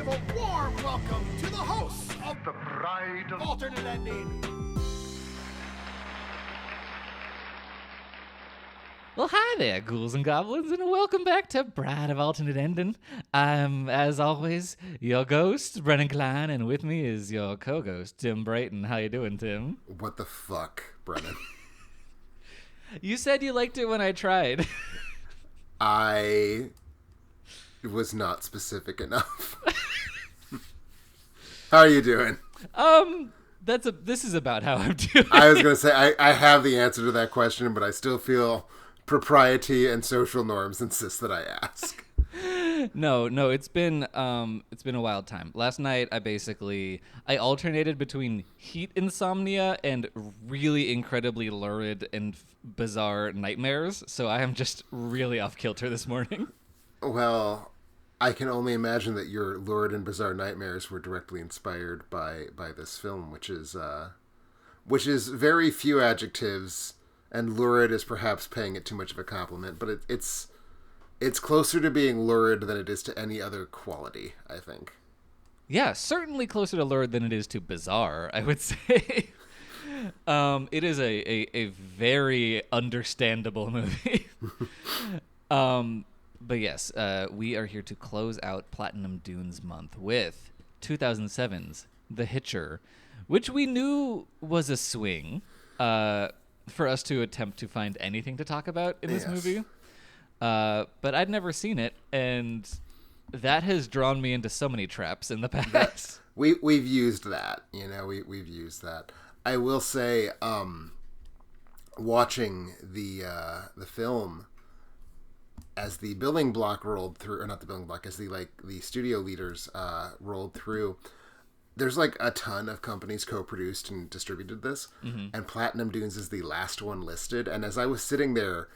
give a warm welcome to the hosts of The Bride of Alternate Ending. Well, hi there, ghouls and goblins, and welcome back to Bride of Alternate Ending. I'm, as always, your ghost, Brennan Klein, and with me is your co-ghost, Tim Brayton. How you doing, Tim? What the fuck, Brennan? You said you liked it when I tried. I was not specific enough. How are you doing? This is about how I'm doing. I was going to say, I have the answer to that question, but I still feel propriety and social norms insist that I ask. No, it's been a wild time. Last night, I alternated between heat insomnia and really incredibly lurid and bizarre nightmares. So I am just really off kilter this morning. Well, I can only imagine that your lurid and bizarre nightmares were directly inspired by this film, which is very few adjectives, and lurid is perhaps paying it too much of a compliment, but it's closer to being lurid than it is to any other quality, I think. Yeah, certainly closer to lurid than it is to bizarre, I would say. It is a very understandable movie. But yes, we are here to close out Platinum Dunes month with 2007's The Hitcher, which we knew was a swing for us to attempt to find anything to talk about in this movie. But I'd never seen it, and that has drawn me into so many traps in the past. We've used that, we've used that. I will say, watching the film as the building block rolled through, or not the building block, as the studio leaders rolled through, there's a ton of companies co-produced and distributed this, and Platinum Dunes is the last one listed. And as I was sitting there,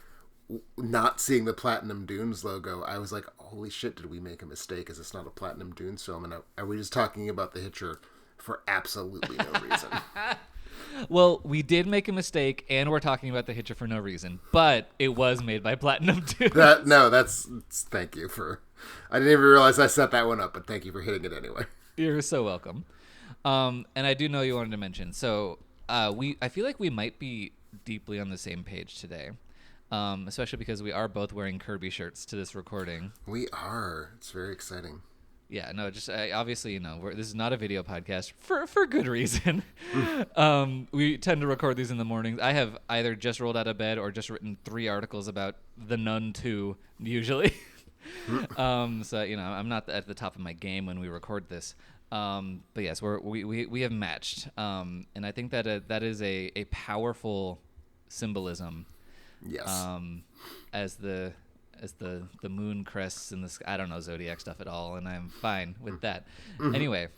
not seeing the Platinum Dunes logo, I was like, holy shit, did we make a mistake? Is this not a Platinum Dunes film? And are we just talking about The Hitcher for absolutely no reason? Well, we did make a mistake, and we're talking about The Hitcher for no reason, but it was made by Platinum Dunes. Thank you for... I didn't even realize I set that one up, but thank you for hitting it anyway. You're so welcome. And I do know you wanted to mention, so I feel like we might be deeply on the same page today. Especially because we are both wearing Kirby shirts to this recording. We are. It's very exciting. Yeah, no, just obviously, this is not a video podcast for good reason. We tend to record these in the mornings. I have either just rolled out of bed or just written 3 articles about The Nun 2, usually. So, I'm not at the top of my game when we record this. But yes, we have matched. And I think that is a powerful symbolism. Yes. As the moon crests in the sky. I don't know Zodiac stuff at all, and I'm fine with that. Anyway,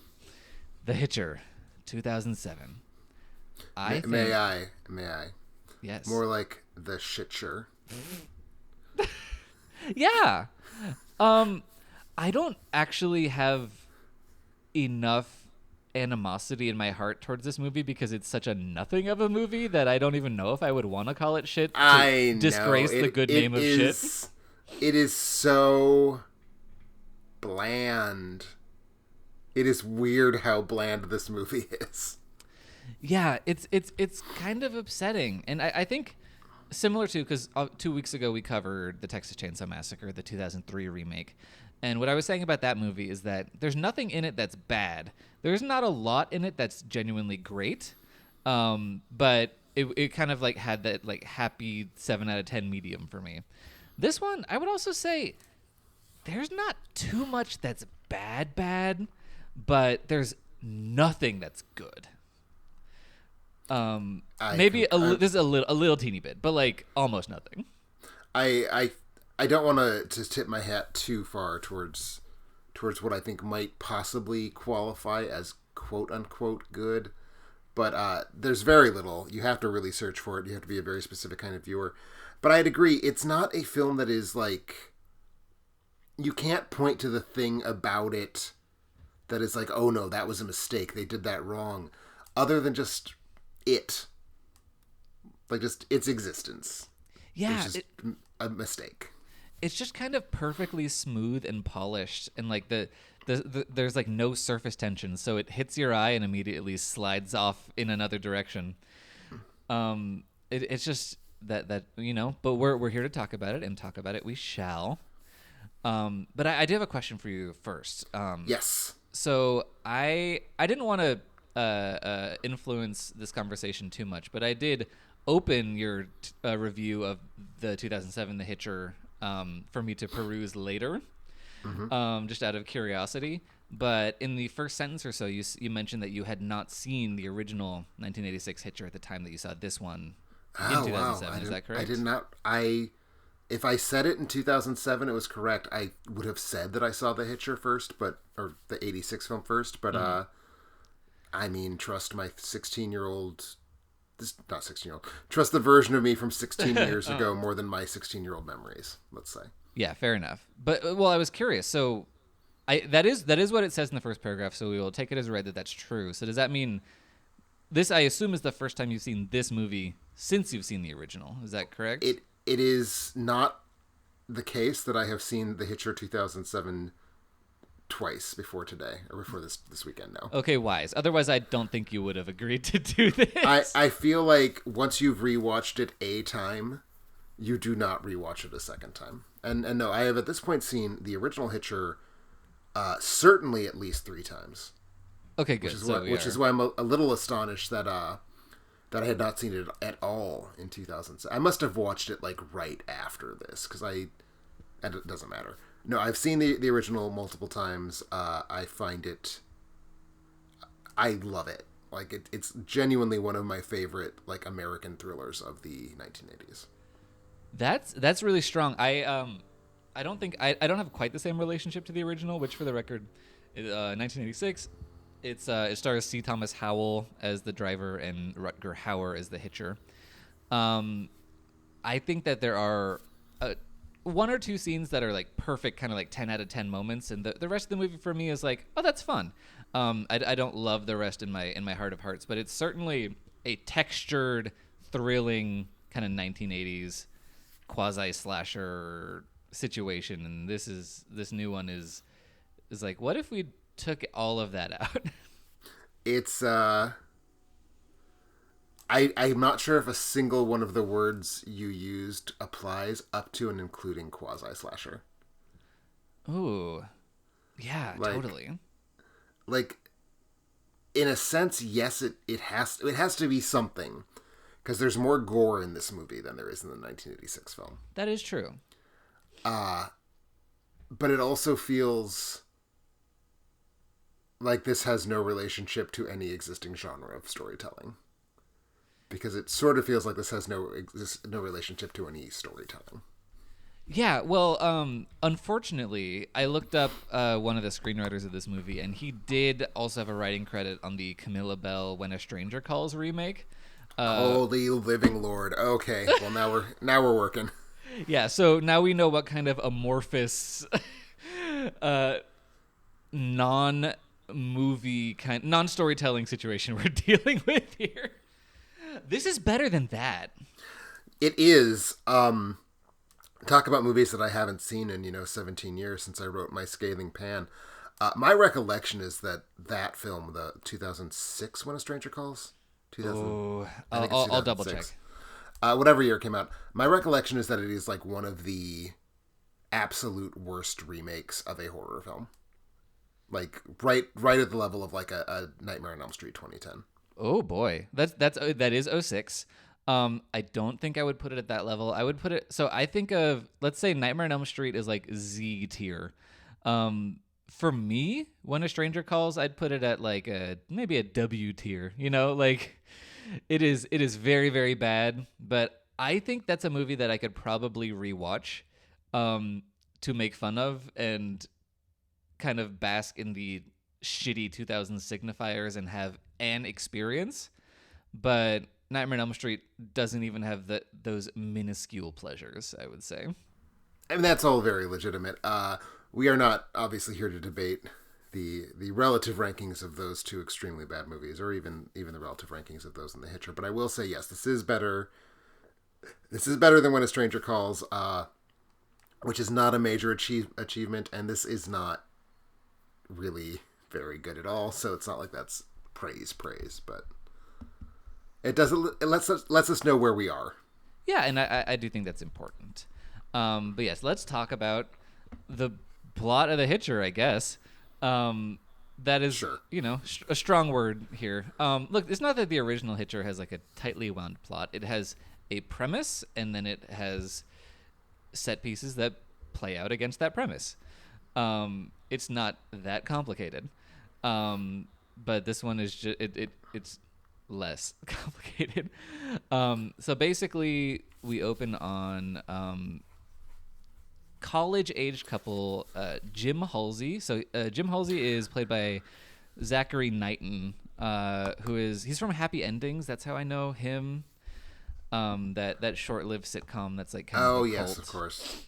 The Hitcher, 2007. May I? Yes. More like The Shitcher. Yeah. I don't actually have enough animosity in my heart towards this movie because it's such a nothing of a movie that I don't even know if I would want to call it shit to disgrace the good name of shit. It is so bland. It is weird how bland this movie is. Yeah, it's kind of upsetting. And I think similar to, because 2 weeks ago we covered the Texas Chainsaw Massacre, the 2003 remake. And what I was saying about that movie is that there's nothing in it that's bad. There's not a lot in it that's genuinely great. But it kind of had that happy 7 out of 10 medium for me. This one, I would also say there's not too much that's bad, but there's nothing that's good. Maybe there's a little teeny bit, but almost nothing. I don't want to tip my hat too far towards what I think might possibly qualify as quote unquote good, but there's very little. You have to really search for it. You have to be a very specific kind of viewer. But I'd agree, it's not a film that is you can't point to the thing about it that is oh no, that was a mistake. They did that wrong. Other than just it. Just its existence. Yeah. It's just a mistake. It's just kind of perfectly smooth and polished, and the there's like no surface tension, so it hits your eye and immediately slides off in another direction. It's just that but we're here to talk about it, and talk about it we shall. But I do have a question for you first. Yes. So I didn't want to influence this conversation too much, but I did open your review of the 2007 The Hitcher for me to peruse later, just out of curiosity. But in the first sentence or so, you mentioned that you had not seen the original 1986 Hitcher at the time that you saw this one in 2007. Is that correct? I did not. If I said it in 2007, it was correct. I would have said that I saw The Hitcher first, or the 86 film first. But I mean, trust my 16-year-old. Not 16-year-old. Trust the version of me from 16 years ago more than my 16-year-old memories. Let's say. Yeah, fair enough. But I was curious. So, that is what it says in the first paragraph. So we will take it as read that that's true. So does that mean this? I assume is the first time you've seen this movie since you've seen the original. Is that correct? It is not the case that I have seen The Hitcher 2007 twice before today, or before this weekend now. Okay, wise. Otherwise, I don't think you would have agreed to do this. I feel like once you've rewatched it a time, you do not rewatch it a second time. And no, I have at this point seen the original Hitcher certainly at least 3 times. Okay, good. Which is why I'm a little astonished that I had not seen it at all in 2007. I must have watched it like right after this, and it doesn't matter. No, I've seen the original multiple times. I love it. Like it's genuinely one of my favorite like American thrillers of the 1980s. That's really strong. I don't think I don't have quite the same relationship to the original, which for the record, 1986. It stars C. Thomas Howell as the driver and Rutger Hauer as the Hitcher. I think that there are 1 or 2 scenes that are like perfect, kind of like 10 out of 10 moments, and the rest of the movie for me is like, oh, that's fun. I don't love the rest in my heart of hearts, but it's certainly a textured, thrilling kind of 1980s quasi-slasher situation, and this new one is like, what if we took all of that out? It's I'm not sure if a single one of the words you used applies up to and including quasi-slasher. Ooh. Yeah, totally. Like, in a sense, yes, it has to be something, because there's more gore in this movie than there is in the 1986 film. That is true. But it also feels like this has no relationship to any existing genre of storytelling, because it sort of feels like this has no relationship to any storytelling. Yeah, well, unfortunately, I looked up one of the screenwriters of this movie, and he did also have a writing credit on the Camilla Bell When a Stranger Calls remake. Holy living Lord! Okay, well now we're working. Yeah, so now we know what kind of amorphous, non-storytelling situation we're dealing with here. This is better than that. It is. Talk about movies that I haven't seen in 17 years since I wrote my scathing pan. My recollection is that film, the 2006 When a Stranger Calls. I'll double check. Whatever year it came out. My recollection is that it is like one of the absolute worst remakes of a horror film. Like right at the level of like a Nightmare on Elm Street 2010. Oh boy, that is 06. I don't think I would put it at that level. I would put it, so I think of, let's say Nightmare on Elm Street is like Z tier. For me, When a Stranger Calls, I'd put it at like maybe a W tier. Like it is very, very bad, but I think that's a movie that I could probably rewatch to make fun of and kind of bask in the shitty 2000s signifiers and have an experience. But Nightmare on Elm Street doesn't even have those minuscule pleasures, I would say. I mean, that's all very legitimate. We are not obviously here to debate the relative rankings of those two extremely bad movies, or even the relative rankings of those in The Hitcher. But I will say, yes, this is better. This is better than When a Stranger Calls, which is not a major achievement, and this is not really very good at all. So it's not like that's praise, but it lets us know where we are. Yeah, and I do think that's important. But yes, let's talk about the plot of the Hitcher, I guess. That is, Sure. a strong word here. Look, it's not that the original Hitcher has like a tightly wound plot. It has a premise, and then it has set pieces that play out against that premise. It's not that complicated. But this one is just it's less complicated. So basically, we open on college-aged couple Jim Halsey. So Jim Halsey is played by Zachary Knighton, he's from Happy Endings. That's how I know him. That short-lived sitcom that's like kind of a yes, cult. of course.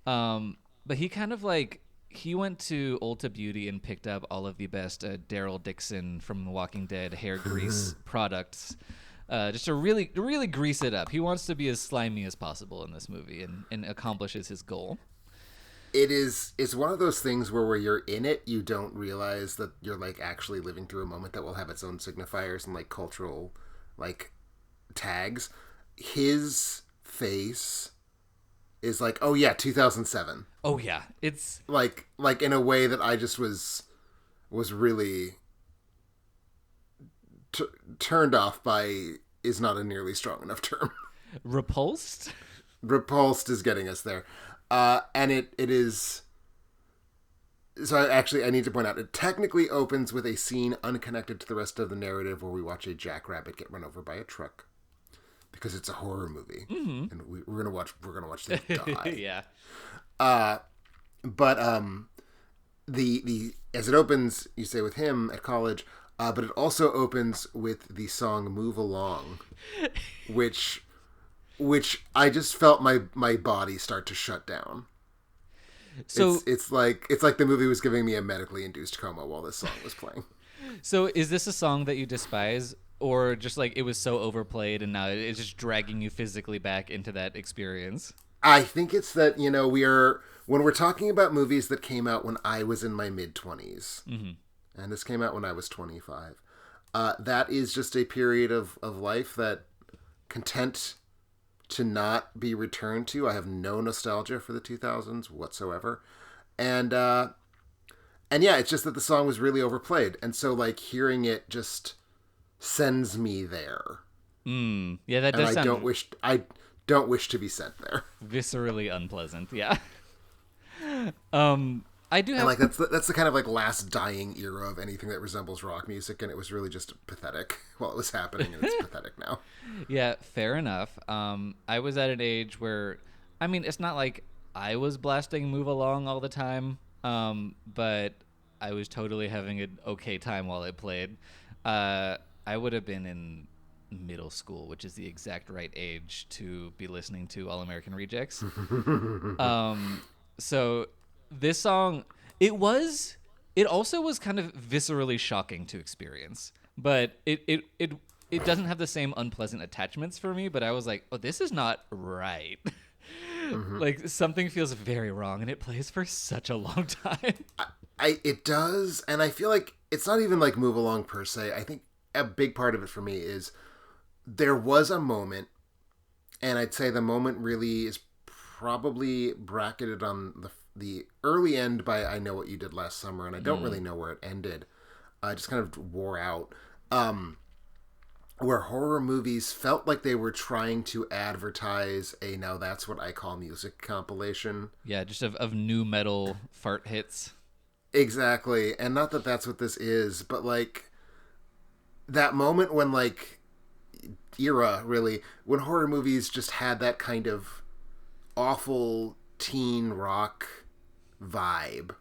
But he kind of like he went to Ulta Beauty and picked up all of the best Daryl Dixon from The Walking Dead hair grease products, just to really grease it up. He wants to be as slimy as possible in this movie and accomplishes his goal. It's one of those things where you're in it, you don't realize that you're like actually living through a moment that will have its own signifiers and like cultural like tags. His face is like, oh yeah, 2007. Oh yeah, it's like in a way that I just was really turned off by is not a nearly strong enough term. repulsed. Repulsed is getting us there, and it is. So I need to point out, it technically opens with a scene unconnected to the rest of the narrative where we watch a jackrabbit get run over by a truck. Because it's a horror movie, and we're gonna watch them die. Yeah. But the as it opens, you say with him at college, but it also opens with the song "Move Along," which I just felt my body start to shut down. So it's like the movie was giving me a medically induced coma while this song was playing. So is this a song that you despise? Or just like it was so overplayed and now it's just dragging you physically back into that experience? I think it's that, when we're talking about movies that came out when I was in my mid-20s, and this came out when I was 25, that is just a period of life that content to not be returned to. I have no nostalgia for the 2000s whatsoever. And yeah, it's just that the song was really overplayed. And so like hearing it just sends me there. Yeah, that does sound... I don't wish to be sent there. Viscerally unpleasant, yeah. I do have... And like that's the kind of like last dying era of anything that resembles rock music, and it was really just pathetic while it was happening, and it's pathetic now. Yeah, fair enough. I was at an age where, I mean, it's not like I was blasting Move Along all the time, but I was totally having an okay time while it played. I would have been in middle school, which is the exact right age to be listening to All American Rejects. So this song, it also was kind of viscerally shocking to experience, but it doesn't have the same unpleasant attachments for me, but I was like, oh, this is not right. Like something feels very wrong, and it plays for such a long time. It does, and I feel like it's not even like Move Along per se. I think a big part of it for me is there was a moment, and I'd say the moment really is probably bracketed on the early end by I Know What You Did Last Summer, and I don't really know where it ended. It just kind of wore out. Where horror movies felt like they were trying to advertise a Now That's What I Call Music compilation. Yeah, just of new metal fart hits. Exactly, and not that that's what this is, but like that moment when like era really when horror movies just had that kind of awful teen rock vibe.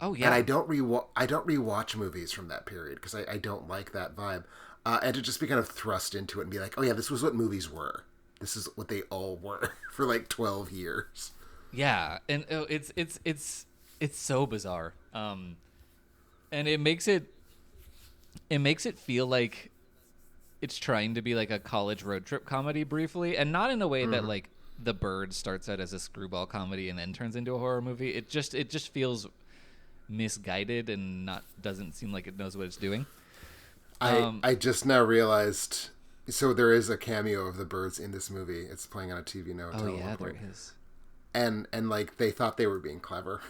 Oh yeah, and I don't rewatch movies from that period because I don't like that vibe, and to just be kind of thrust into it and be like, oh yeah, this was what movies were. This is what they all were for like 12 years. Yeah, and it's so bizarre, and it makes it feel like it's trying to be like a college road trip comedy briefly, and not in a way that like The Bird starts out as a screwball comedy and then turns into a horror movie. It just feels misguided and doesn't seem like it knows what it's doing. I just now realized. So there is a cameo of the birds in this movie. It's playing on a TV now. Oh yeah, there is. And like they thought they were being clever.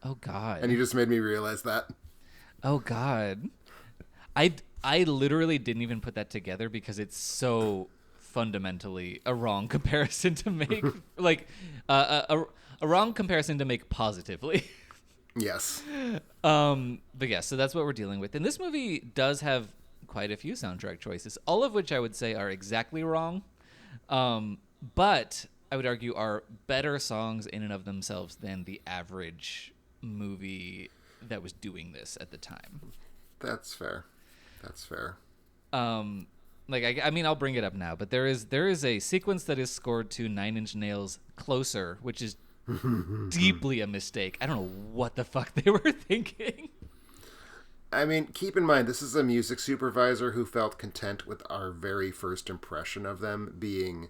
Oh God. And you just made me realize that. Oh God. I literally didn't even put that together because it's so fundamentally a wrong comparison to make, like a wrong comparison to make positively. Yes. But yeah, so that's what we're dealing with. And this movie does have quite a few soundtrack choices, all of which I would say are exactly wrong. But I would argue are better songs in and of themselves than the average movie that was doing this at the time. That's fair. That's fair. Like I mean, I'll bring it up now, but there is a sequence that is scored to Nine Inch Nails' "Closer," which is deeply a mistake. I don't know what the fuck they were thinking. I mean, keep in mind, this is a music supervisor who felt content with our very first impression of them being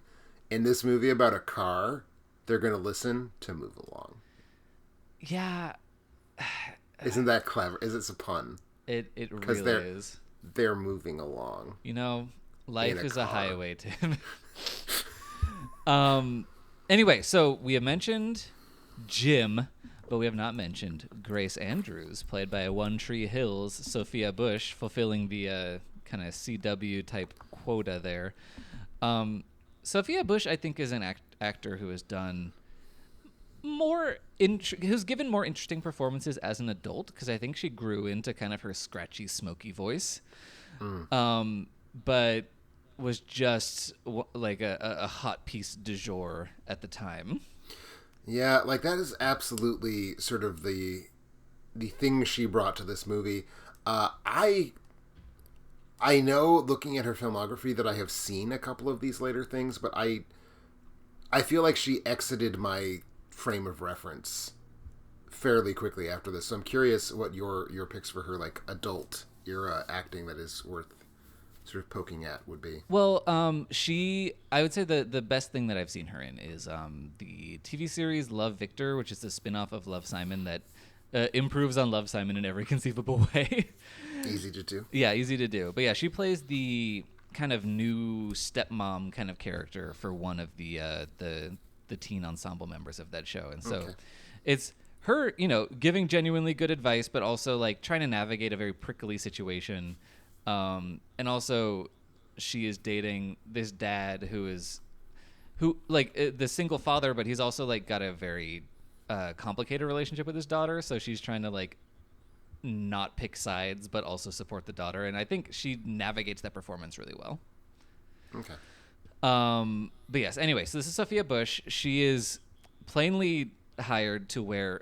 in this movie about a car. They're going to listen to Move Along. Yeah. Isn't that clever? It's a pun. It really is. They're moving along. You know, life is car. a highway, Tim. Anyway, so we have mentioned Jim, but we have not mentioned Grace Andrews, played by One Tree Hill's Sophia Bush, fulfilling the kind of CW type quota there. Sophia Bush, I think, is an actor who has done who's given more interesting performances as an adult, because I think she grew into kind of her scratchy, smoky voice, but was just like a hot piece du jour at the time. Yeah, like that is absolutely sort of the thing she brought to this movie. I know, looking at her filmography, that I have seen a couple of these later things, but I feel like she exited my frame of reference fairly quickly after this. So I'm curious what your picks for her, like, adult era acting that is worth sort of poking at would be. Well, I would say the best thing that I've seen her in is the TV series Love, Victor, which is a spin-off of Love, Simon that improves on Love, Simon in every conceivable way. Easy to do. Yeah, easy to do. But yeah, she plays the kind of new stepmom kind of character for one of the teen ensemble members of that show. And so it's her, giving genuinely good advice, but also like trying to navigate a very prickly situation. And also she is dating this dad who the single father, but he's also like got a very complicated relationship with his daughter. So she's trying to like not pick sides, but also support the daughter. And I think she navigates that performance really well. Okay. But yes, anyway, so this is Sophia Bush. She is plainly hired to wear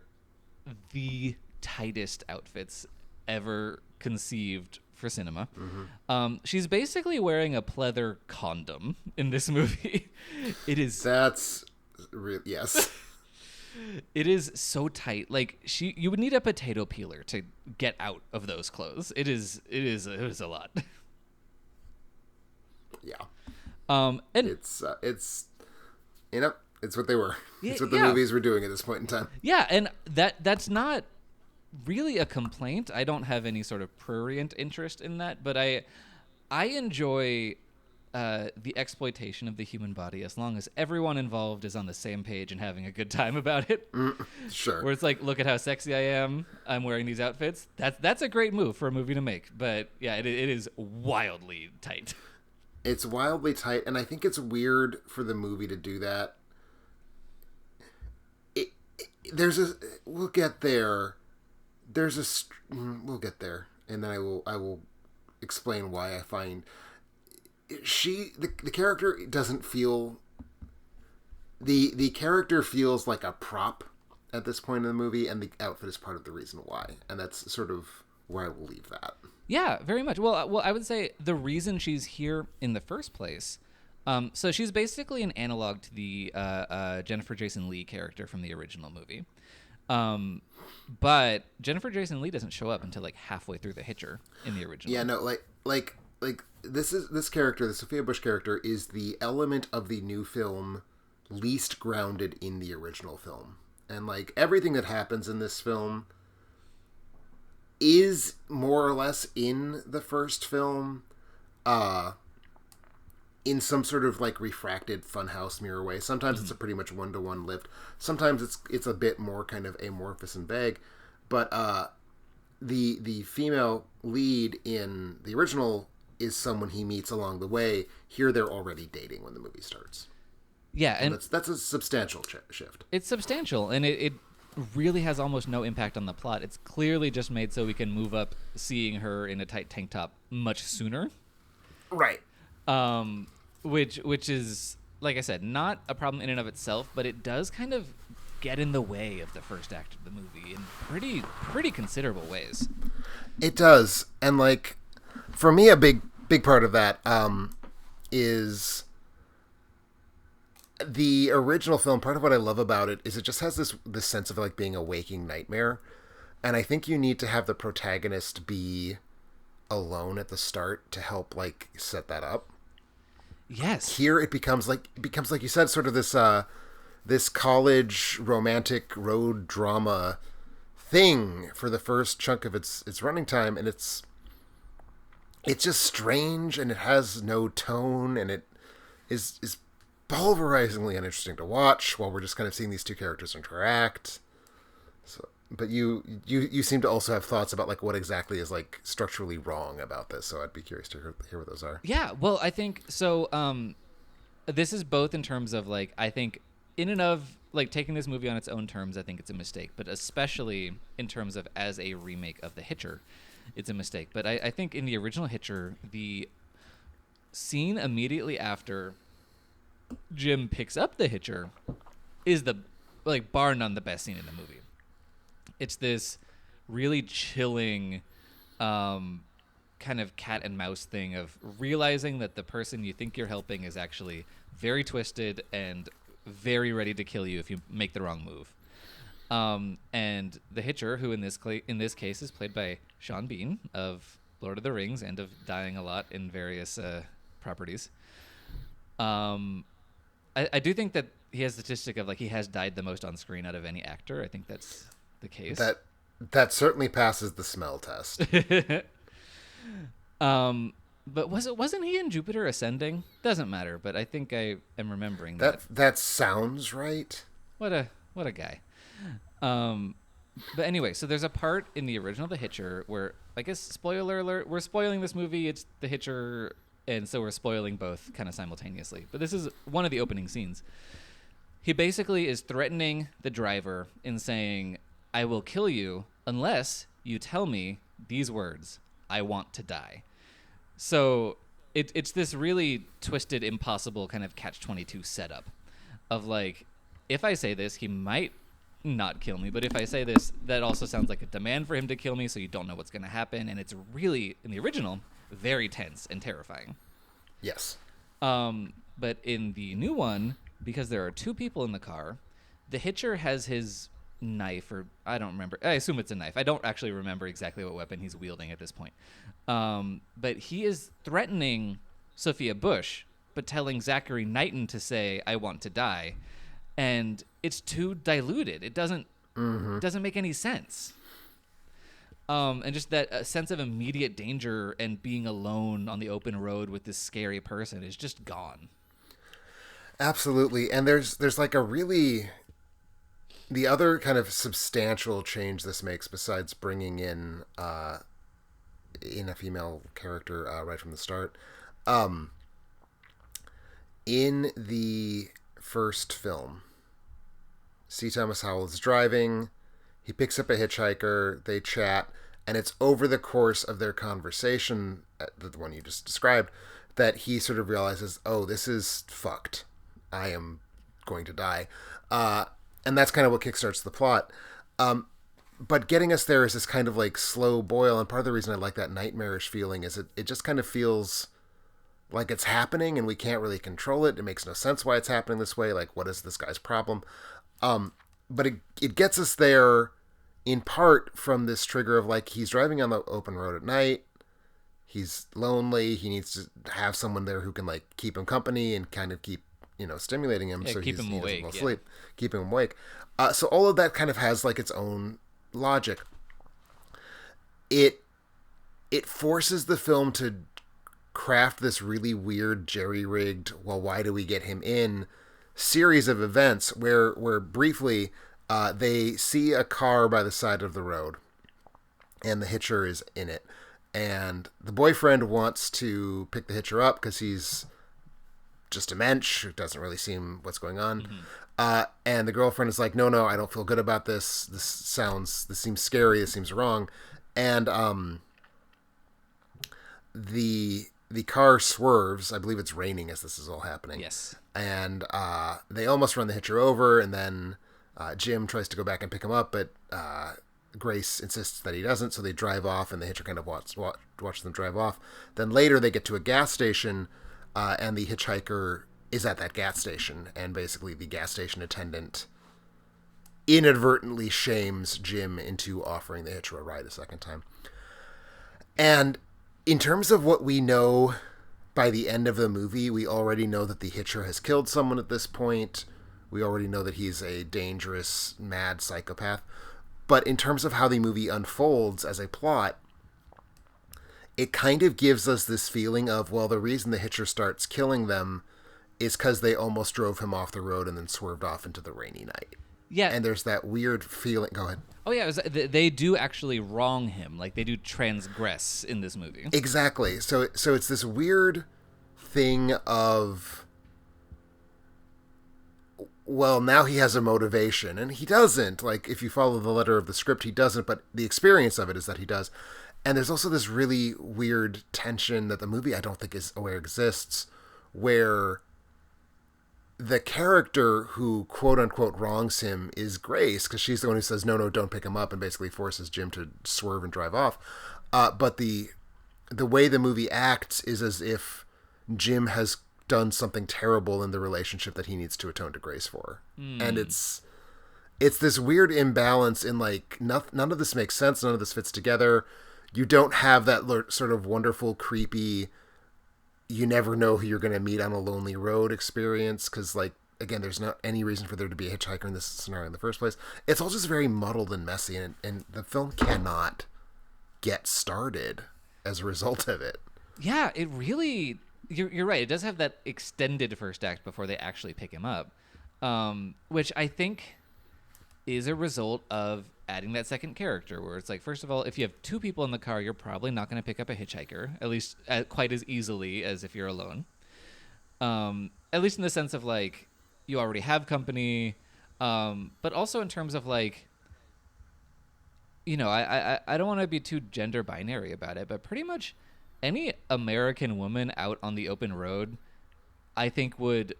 the tightest outfits ever conceived for cinema. Mm-hmm. She's basically wearing a pleather condom in this movie. Yes. It is so tight. Like you would need a potato peeler to get out of those clothes. It is a lot. Yeah. And it's what they were. It's what the movies were doing at this point in time. Yeah, and that's not really a complaint. I don't have any sort of prurient interest in that, but I enjoy the exploitation of the human body as long as everyone involved is on the same page and having a good time about it. Sure. Where it's like, look at how sexy I am. I'm wearing these outfits. That's a great move for a movie to make. But yeah, it is wildly tight. It's wildly tight, and I think it's weird for the movie to do that. We'll get there. We'll get there, and then I will explain why I find the character doesn't feel. The character feels like a prop at this point in the movie, and the outfit is part of the reason why, and that's sort of where I will leave that. Yeah, very much. Well, I would say the reason she's here in the first place. So she's basically an analog to the Jennifer Jason Leigh character from the original movie. But Jennifer Jason Leigh doesn't show up until like halfway through the Hitcher in the original. Yeah, no, like this character, the Sophia Bush character, is the element of the new film least grounded in the original film, and like everything that happens in this film is more or less in the first film, in some sort of like refracted funhouse mirror way. Sometimes it's a pretty much one-to-one lift. Sometimes it's a bit more kind of amorphous and vague. But the female lead in the original is someone he meets along the way. Here they're already dating when the movie starts. Yeah, and that's a substantial shift. It's substantial, and it really has almost no impact on the plot. It's clearly just made so we can move up seeing her in a tight tank top much sooner. Right. Which is, like I said, not a problem in and of itself, but it does kind of get in the way of the first act of the movie in pretty considerable ways. It does, and like for me, a big part of that is the original film. Part of what I love about it is it just has this sense of like being a waking nightmare, and I think you need to have the protagonist be alone at the start to help like set that up. Yes. Here it becomes like you said, sort of this college romantic road drama thing for the first chunk of its running time, and it's just strange, and it has no tone, and it is pulverizingly uninteresting to watch while we're just kind of seeing these two characters interact. So, but you seem to also have thoughts about like what exactly is like structurally wrong about this. So I'd be curious to hear what those are. Yeah, well, I think so. This is both in terms of like I think in and of like taking this movie on its own terms, I think it's a mistake, but especially in terms of as a remake of The Hitcher, it's a mistake. But I think in the original Hitcher, the scene immediately after Jim picks up the Hitcher is the like bar none the best scene in the movie. It's this really chilling kind of cat and mouse thing of realizing that the person you think you're helping is actually very twisted and very ready to kill you if you make the wrong move. And the Hitcher, who in this case is played by Sean Bean of Lord of the Rings and of dying a lot in various properties. I do think that he has the statistic of like he has died the most on screen out of any actor. I think that's the case. That certainly passes the smell test. But wasn't he in Jupiter Ascending? Doesn't matter, but I think I am remembering that. That sounds right. What a guy. But anyway, so there's a part in the original The Hitcher where, I guess, spoiler alert, we're spoiling this movie. It's The Hitcher, and so we're spoiling both kind of simultaneously. But this is one of the opening scenes. He basically is threatening the driver and saying, I will kill you unless you tell me these words, I want to die. So it's this really twisted, impossible kind of catch-22 setup of like, if I say this, he might not kill me, but if I say this, that also sounds like a demand for him to kill me, so you don't know what's going to happen, and it's really, in the original, very tense and terrifying. Yes. But in the new one, because there are two people in the car, the Hitcher has his knife, or I don't remember. I assume it's a knife. I don't actually remember exactly what weapon he's wielding at this point. But he is threatening Sophia Bush, but telling Zachary Knighton to say, I want to die. And it's too diluted. It doesn't make any sense. And just that sense of immediate danger and being alone on the open road with this scary person is just gone. Absolutely. And there's like a really, the other kind of substantial change this makes besides bringing in a female character right from the start. In the first film, C. Thomas Howell is driving. He picks up a hitchhiker. They chat, and it's over the course of their conversation, the one you just described, that he sort of realizes, oh, this is fucked. I am going to die. And that's kind of what kickstarts the plot. But getting us there is this kind of like slow boil, and part of the reason I like that nightmarish feeling is it just kind of feels like it's happening and we can't really control it. It makes no sense why it's happening this way. Like, what is this guy's problem? But it gets us there in part from this trigger of like, he's driving on the open road at night. He's lonely. He needs to have someone there who can like keep him company and kind of keep, stimulating him. So keep him awake. He doesn't fall asleep. Keep him awake. So all of that kind of has like its own logic. it forces the film to craft this really weird jerry-rigged, well, why do we get him in series of events where briefly they see a car by the side of the road and the hitcher is in it, and the boyfriend wants to pick the hitcher up because he's just a mensch who doesn't really see what's going on. And the girlfriend is like, no, I don't feel good about this. This seems scary. This seems wrong. And the car swerves. I believe it's raining as this is all happening. Yes. And they almost run the hitcher over, and then Jim tries to go back and pick him up, but Grace insists that he doesn't, so they drive off, and the hitcher kind of watch them drive off. Then later they get to a gas station, and the hitchhiker is at that gas station, and basically the gas station attendant inadvertently shames Jim into offering the hitcher a ride a second time. And in terms of what we know by the end of the movie, we already know that the hitcher has killed someone at this point. We already know that he's a dangerous, mad psychopath. But in terms of how the movie unfolds as a plot, it kind of gives us this feeling of, well, the reason the hitcher starts killing them is because they almost drove him off the road and then swerved off into the rainy night. Yeah. And there's that weird feeling. Go ahead. Oh, yeah. They do actually wrong him. Like, they do transgress in this movie. Exactly. So it's this weird thing of, well, now he has a motivation. And he doesn't. Like, if you follow the letter of the script, he doesn't. But the experience of it is that he does. And there's also this really weird tension that the movie, I don't think, is aware exists, where the character who quote-unquote wrongs him is Grace, because she's the one who says, no, don't pick him up, and basically forces Jim to swerve and drive off. But the way the movie acts is as if Jim has done something terrible in the relationship that he needs to atone to Grace for. And it's this weird imbalance in, like, none of this makes sense, none of this fits together. You don't have that sort of wonderful, creepy, you never know who you're going to meet on a lonely road experience, because, like, again, there's not any reason for there to be a hitchhiker in this scenario in the first place. It's all just very muddled and messy, and the film cannot get started as a result of it. Yeah, it really... You're right. It does have that extended first act before they actually pick him up, which I think is a result of adding that second character, where it's like, first of all, if you have two people in the car, you're probably not going to pick up a hitchhiker, at least quite as easily as if you're alone. At least in the sense of, like, you already have company, but also in terms of, like, you know, I don't want to be too gender binary about it, but pretty much any American woman out on the open road, I think, would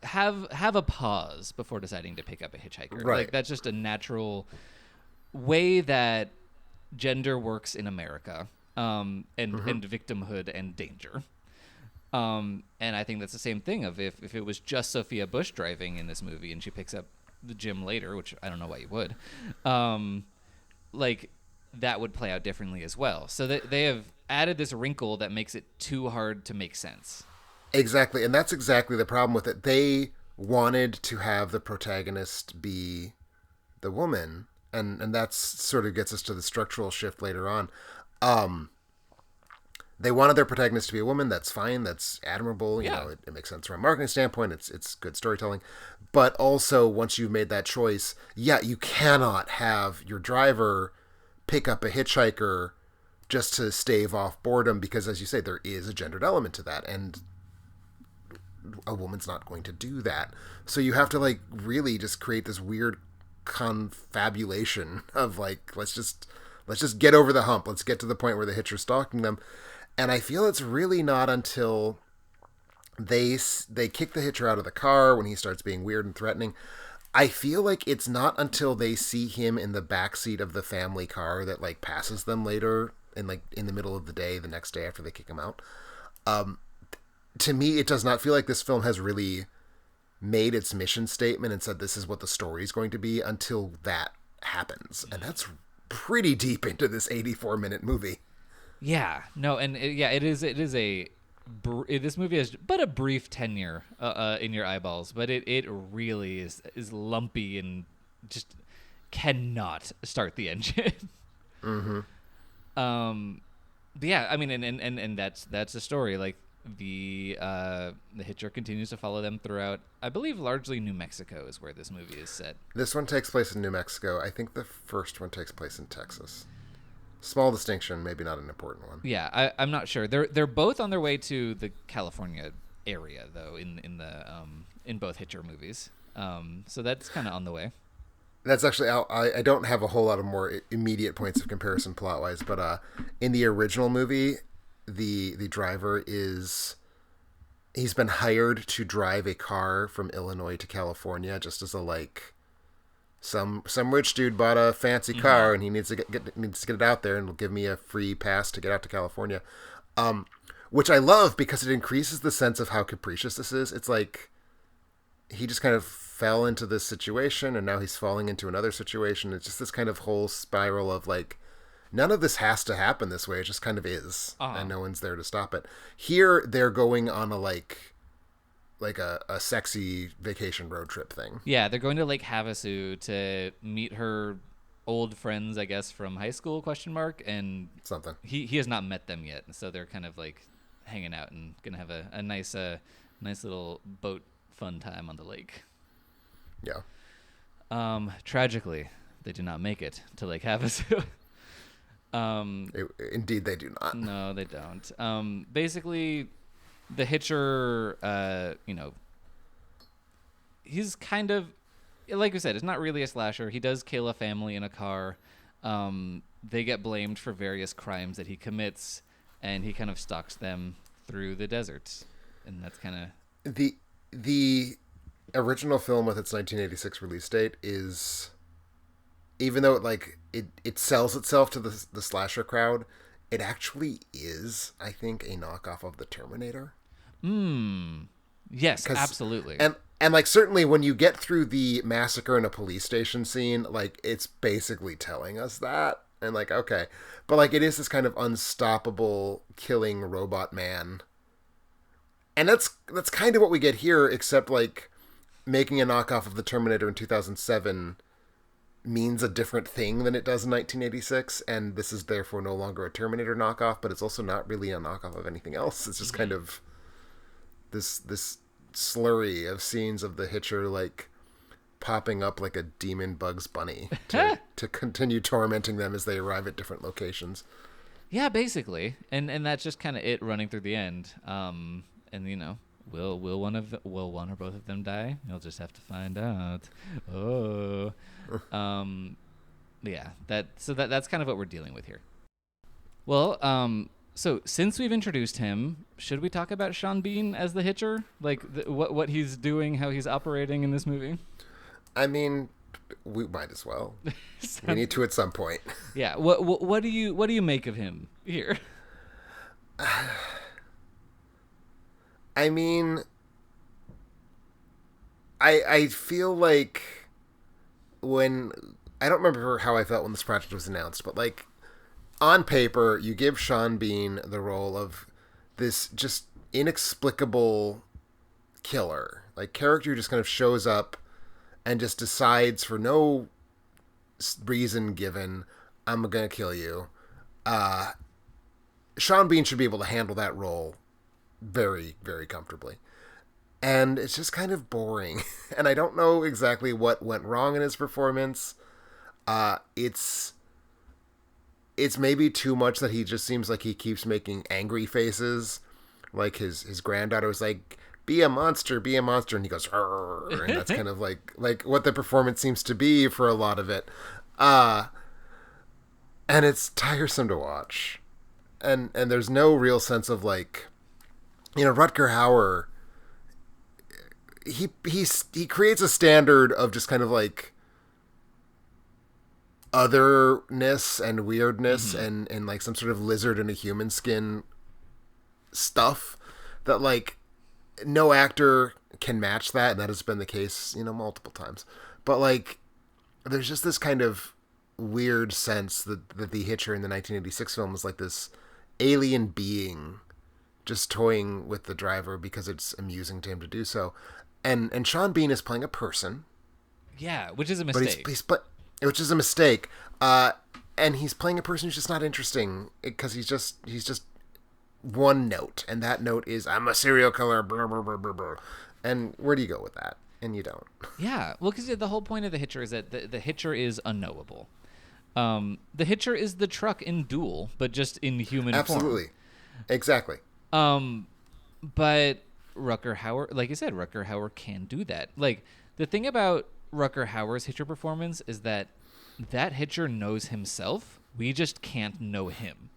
have a pause before deciding to pick up a hitchhiker. Right. Like, that's just a natural way that gender works in America, and victimhood and danger. And I think that's the same thing of if it was just Sophia Bush driving in this movie and she picks up the Jim later, which I don't know why you would, like, that would play out differently as well. So they have added this wrinkle that makes it too hard to make sense. Exactly, and that's exactly the problem with it. They wanted to have the protagonist be the woman, and that sort of gets us to the structural shift later on. They wanted their protagonist to be a woman. That's fine. That's admirable. You know, it makes sense from a marketing standpoint. It's good storytelling. But also, once you've made that choice, you cannot have your driver pick up a hitchhiker just to stave off boredom, because, as you say, there is a gendered element to that, and a woman's not going to do that. So you have to, like, really just create this weird confabulation of, like, let's just get over the hump. Let's get to the point where the hitcher's stalking them. And I feel it's really not until they kick the hitcher out of the car when he starts being weird and threatening. I feel like it's not until they see him in the backseat of the family car that, like, passes them later in the middle of the day, the next day after they kick him out. To me, it does not feel like this film has really made its mission statement and said this is what the story is going to be until that happens. And that's pretty deep into this 84-minute movie. Yeah, no, and this movie has but a brief tenure in your eyeballs, but it really is lumpy and just cannot start the engine. But yeah, I mean, and that's the story. Like the Hitcher continues to follow them throughout. I believe largely New Mexico is where this movie is set. This one takes place in New Mexico. I think the first one takes place in Texas. Small distinction, maybe not an important one. Yeah, I'm not sure. They're both on their way to the California area though in both Hitcher movies. So that's kind of on the way. That's actually, I don't have a whole lot of more immediate points of comparison plot-wise, but in the original movie, the driver he's been hired to drive a car from Illinois to California just as a, like, some rich dude bought a fancy car and he needs to get it out there and will give me a free pass to get out to California. Which I love because it increases the sense of how capricious this is. It's like he just kind of fell into this situation and now he's falling into another situation. It's just this kind of whole spiral of like, none of this has to happen this way. It just kind of is. And no one's there to stop it. Here they're going on a like a sexy vacation road trip thing. Yeah, they're going to Lake Havasu to meet her old friends, I guess, from high school, ? And something. He has not met them yet. So they're kind of like hanging out and going to have a nice little boat fun time on the lake. Yeah. Tragically, they do not make it to Lake Havasu. Indeed, they do not. No, they don't. Basically, the Hitcher, he's kind of, like we said, it's not really a slasher. He does kill a family in a car. They get blamed for various crimes that he commits, and he kind of stalks them through the desert. And that's kind of... The original film with its 1986 release date is, even though it sells itself to the slasher crowd, it actually is, I think, a knockoff of the Terminator. Yes, absolutely. And like certainly when you get through the massacre in a police station scene, like it's basically telling us that. And like, okay. But like it is this kind of unstoppable killing robot man. And that's kind of what we get here, except like making a knockoff of the Terminator in 2007 means a different thing than it does in 1986, and this is therefore no longer a Terminator knockoff, but it's also not really a knockoff of anything else. It's just kind of this slurry of scenes of the Hitcher like popping up like a demon Bugs Bunny to continue tormenting them as they arrive at different locations. Yeah, basically, and that's just kind of it running through the end. And will one or both of them die? You'll just have to find out. Oh, yeah. That's kind of what we're dealing with here. Well, so since we've introduced him, should we talk about Sean Bean as the Hitcher? Like what he's doing, how he's operating in this movie? I mean, we might as well. We need to at some point. Yeah. What do you make of him here? I mean, I feel like when I don't remember how I felt when this project was announced, but like on paper, you give Sean Bean the role of this just inexplicable killer, like character who just kind of shows up and just decides for no reason given, I'm gonna kill you. Sean Bean should be able to handle that role very, very comfortably. And it's just kind of boring. And I don't know exactly what went wrong in his performance. It's maybe too much that he just seems like he keeps making angry faces. Like his granddaughter was like, be a monster, and he goes, "Arr," and that's kind of like what the performance seems to be for a lot of it. And it's tiresome to watch. And there's no real sense of like, Rutger Hauer, he creates a standard of just kind of like otherness and weirdness and like some sort of lizard in a human skin stuff that like no actor can match that, and that has been the case, multiple times. But like there's just this kind of weird sense that the Hitcher in the 1986 film is like this alien being just toying with the driver because it's amusing to him to do so. And Sean Bean is playing a person. Yeah, which is a mistake. Which is a mistake. and he's playing a person who's just not interesting because he's just one note, and that note is I'm a serial killer, blah, blah, blah, blah, blah. And where do you go with that? And you don't. Yeah, well, because the whole point of the Hitcher is that the Hitcher is unknowable. The Hitcher is the truck in Duel, but just in human form. Absolutely. Exactly. But Rutger Hauer, like you said, Rutger Hauer can do that. Like, the thing about Rutger Hauer's Hitcher performance is that Hitcher knows himself. We just can't know him.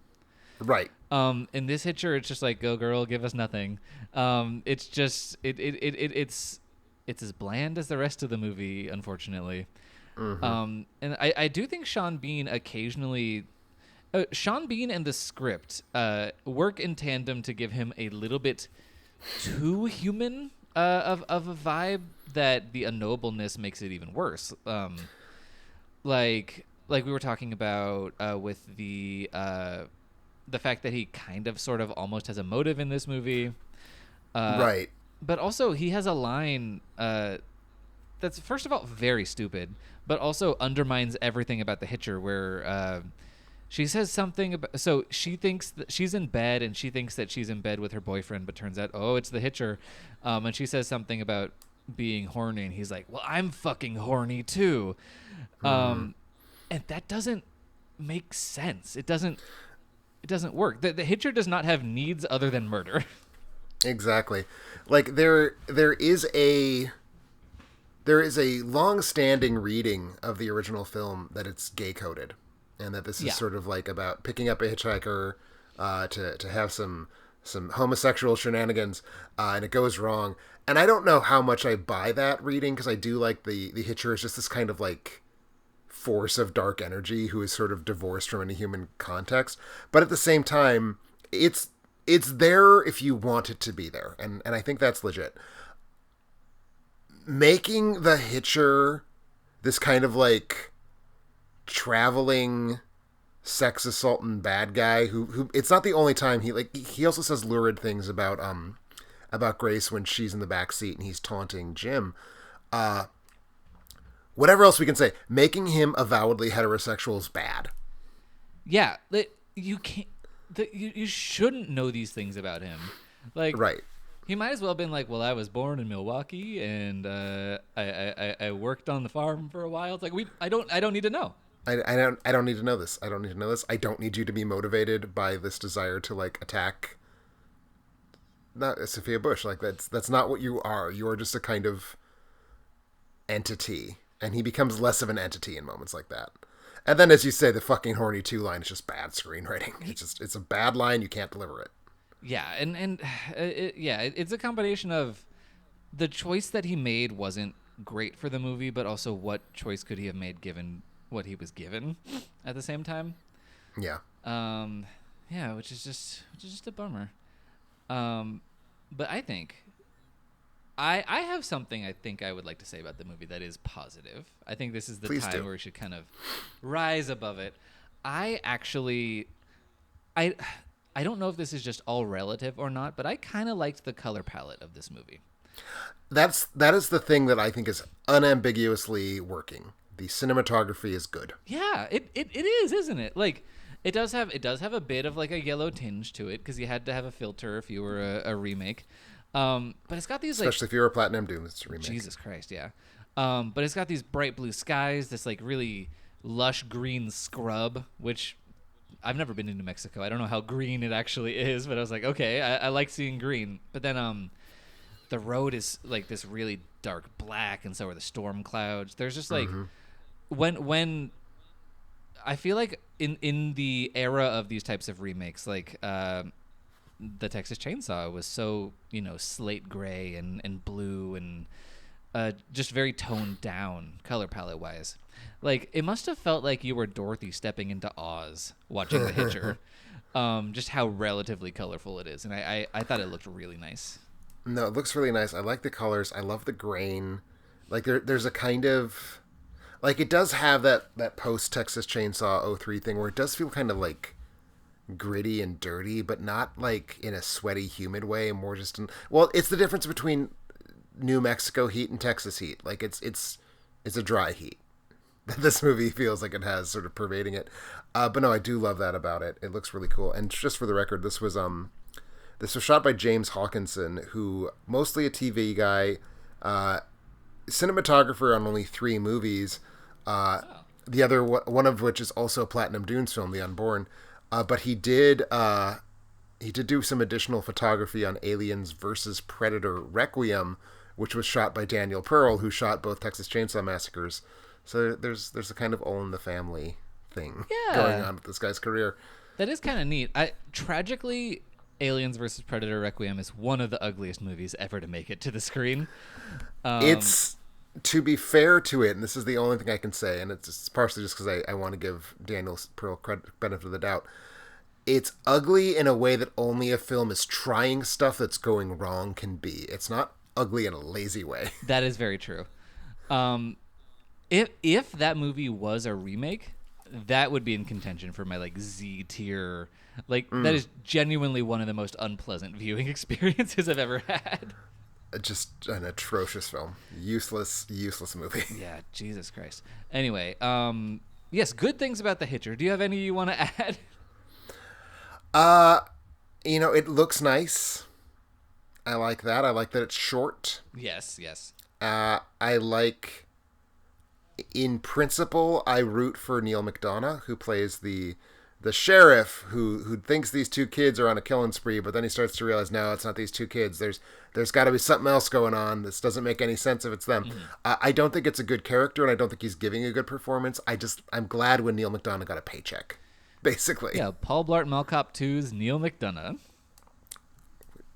Right. In this Hitcher, it's just like, go girl, give us nothing. It's just it's as bland as the rest of the movie, unfortunately. Mm-hmm. And I do think Sean Bean occasionally, Sean Bean and the script work in tandem to give him a little bit too human of a vibe that the unknowableness makes it even worse. Like we were talking about with the fact that he kind of sort of almost has a motive in this movie. Right. But also he has a line that's, first of all, very stupid, but also undermines everything about the Hitcher, where she says something about, so she thinks that she's in bed, and she thinks that she's in bed with her boyfriend, but turns out, oh, it's the Hitcher. And she says something about being horny, and he's like, well, I'm fucking horny too. And that doesn't make sense. It doesn't work. The Hitcher does not have needs other than murder. Exactly. Like there is a long-standing reading of the original film that it's gay-coded, and that this is sort of like about picking up a hitchhiker to have some homosexual shenanigans, and it goes wrong. And I don't know how much I buy that reading, because I do like the Hitcher is just this kind of like force of dark energy who is sort of divorced from any human context. But at the same time, it's there if you want it to be there, and I think that's legit. Making the Hitcher this kind of like traveling sex assaultant bad guy who it's not the only time he also says lurid things about Grace when she's in the back seat and he's taunting Jim. Whatever else we can say, making him avowedly heterosexual is bad. Yeah, you can't. You shouldn't know these things about him. Like, right. He might as well have been like, well, I was born in Milwaukee, and I worked on the farm for a while. It's like, I don't need to know. I don't need to know this. I don't need to know this. I don't need you to be motivated by this desire to like attack. Not Sophia Bush. Like that's not what you are. You are just a kind of entity, and he becomes less of an entity in moments like that. And then, as you say, the fucking horny 2 line is just bad screenwriting. It's a bad line. You can't deliver it. Yeah, and it's a combination of the choice that he made wasn't great for the movie, but also what choice could he have made given what he was given at the same time. Yeah. Which is just a bummer. But I think I have something I think I would like to say about the movie that is positive. I think this is the Please time do. where we should kind of rise above it. I don't know if this is just all relative or not, but I kind of liked the color palette of this movie. That is the thing that I think is unambiguously working. The cinematography is good. Yeah, it is, isn't it? Like, it does have a bit of like a yellow tinge to it because you had to have a filter if you were a remake. But it's got these, especially if you're a Platinum Doom, it's a remake. Jesus Christ, yeah. But it's got these bright blue skies, this like really lush green scrub, which I've never been to New Mexico. I don't know how green it actually is, but I was like, okay, I like seeing green. But then the road is like this really dark black, and so are the storm clouds. There's just like when I feel like in the era of these types of remakes, like the Texas Chainsaw was so, slate gray and blue and just very toned down color palette wise. Like, it must have felt like you were Dorothy stepping into Oz watching The Hitcher. Just how relatively colorful it is. And I thought it looked really nice. No, it looks really nice. I like the colors. I love the grain. Like, there's a kind of... Like, it does have that post-Texas Chainsaw 03 thing where it does feel kind of, like, gritty and dirty, but not, like, in a sweaty, humid way. More just in... Well, it's the difference between New Mexico heat and Texas heat. Like, it's a dry heat. that this movie feels like it has sort of pervading it. But no, I do love that about it. It looks really cool. And just for the record, this was shot by James Hawkinson, who mostly a TV guy, cinematographer on only 3 movies. The other one of which is also a Platinum Dunes film, The Unborn. But he did do some additional photography on Aliens versus Predator Requiem, which was shot by Daniel Pearl, who shot both Texas Chainsaw Massacres. So there's a kind of all in the family thing going on with this guy's career. That is kind of neat. Tragically, Aliens vs. Predator Requiem is one of the ugliest movies ever to make it to the screen. It's, to be fair to it, and this is the only thing I can say, and it's partially just because I want to give Daniel Pearl benefit of the doubt. It's ugly in a way that only a film is trying stuff that's going wrong can be. It's not ugly in a lazy way. That is very true. If that movie was a remake, that would be in contention for my Z tier. That is genuinely one of the most unpleasant viewing experiences I've ever had. Just an atrocious film. Useless movie. Yeah, Jesus Christ. Anyway, yes, good things about The Hitcher. Do you have any you want to add? It looks nice. I like that. I like that it's short. Yes. I like, in principle, I root for Neil McDonough, who plays the sheriff who thinks these 2 kids are on a killing spree, but then he starts to realize, no, it's not these 2 kids. There's got to be something else going on. This doesn't make any sense if it's them. Mm-hmm. I don't think it's a good character, and I don't think he's giving a good performance. I'm glad when Neil McDonough got a paycheck, basically. Yeah, Paul Blart Mall Cop 2's Neil McDonough.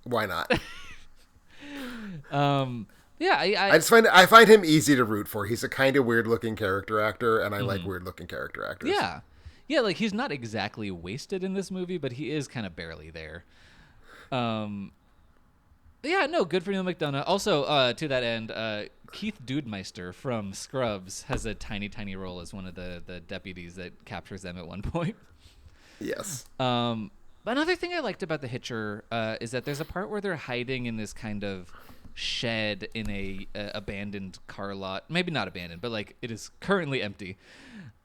Why not? Yeah, I find him easy to root for. He's a kind of weird looking character actor, and I like weird looking character actors. Yeah, he's not exactly wasted in this movie, but he is kind of barely there. Yeah, no, good for Neil McDonough. Also, to that end, Keith Dudemeister from Scrubs has a tiny, tiny role as one of the deputies that captures them at one point. Yes. Another thing I liked about The Hitcher is that there's a part where they're hiding in this kind of shed in a abandoned car lot. Maybe not abandoned, but it is currently empty.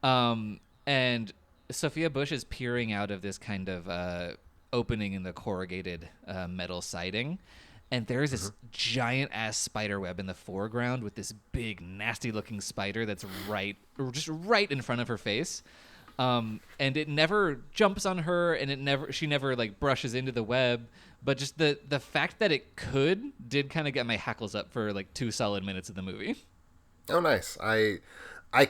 And Sophia Bush is peering out of this kind of opening in the corrugated metal siding. And there's this giant ass spider web in the foreground with this big nasty looking spider that's right in front of her face. And it never jumps on her, and she never brushes into the web, but just the fact that it did kind of get my hackles up for 2 solid minutes of the movie. Oh, nice. I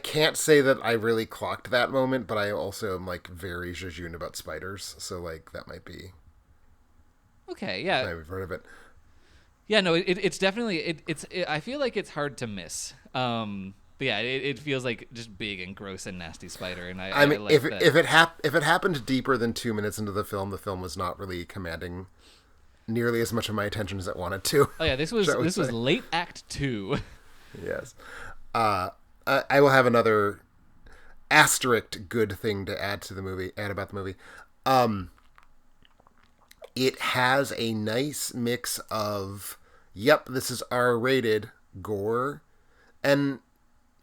can't say that I really clocked that moment, but I also am very jejune about spiders, so that might be. Okay, yeah. I've heard of it. Yeah, no, it's definitely I feel like it's hard to miss. But yeah, it feels like just big and gross and nasty spider, and I mean, if it happened deeper than 2 minutes into the film was not really commanding nearly as much of my attention as it wanted to. Oh yeah, this was late Act 2. Yes. I will have another asterisk good thing to add about the movie. It has a nice mix of, this is R-rated gore, and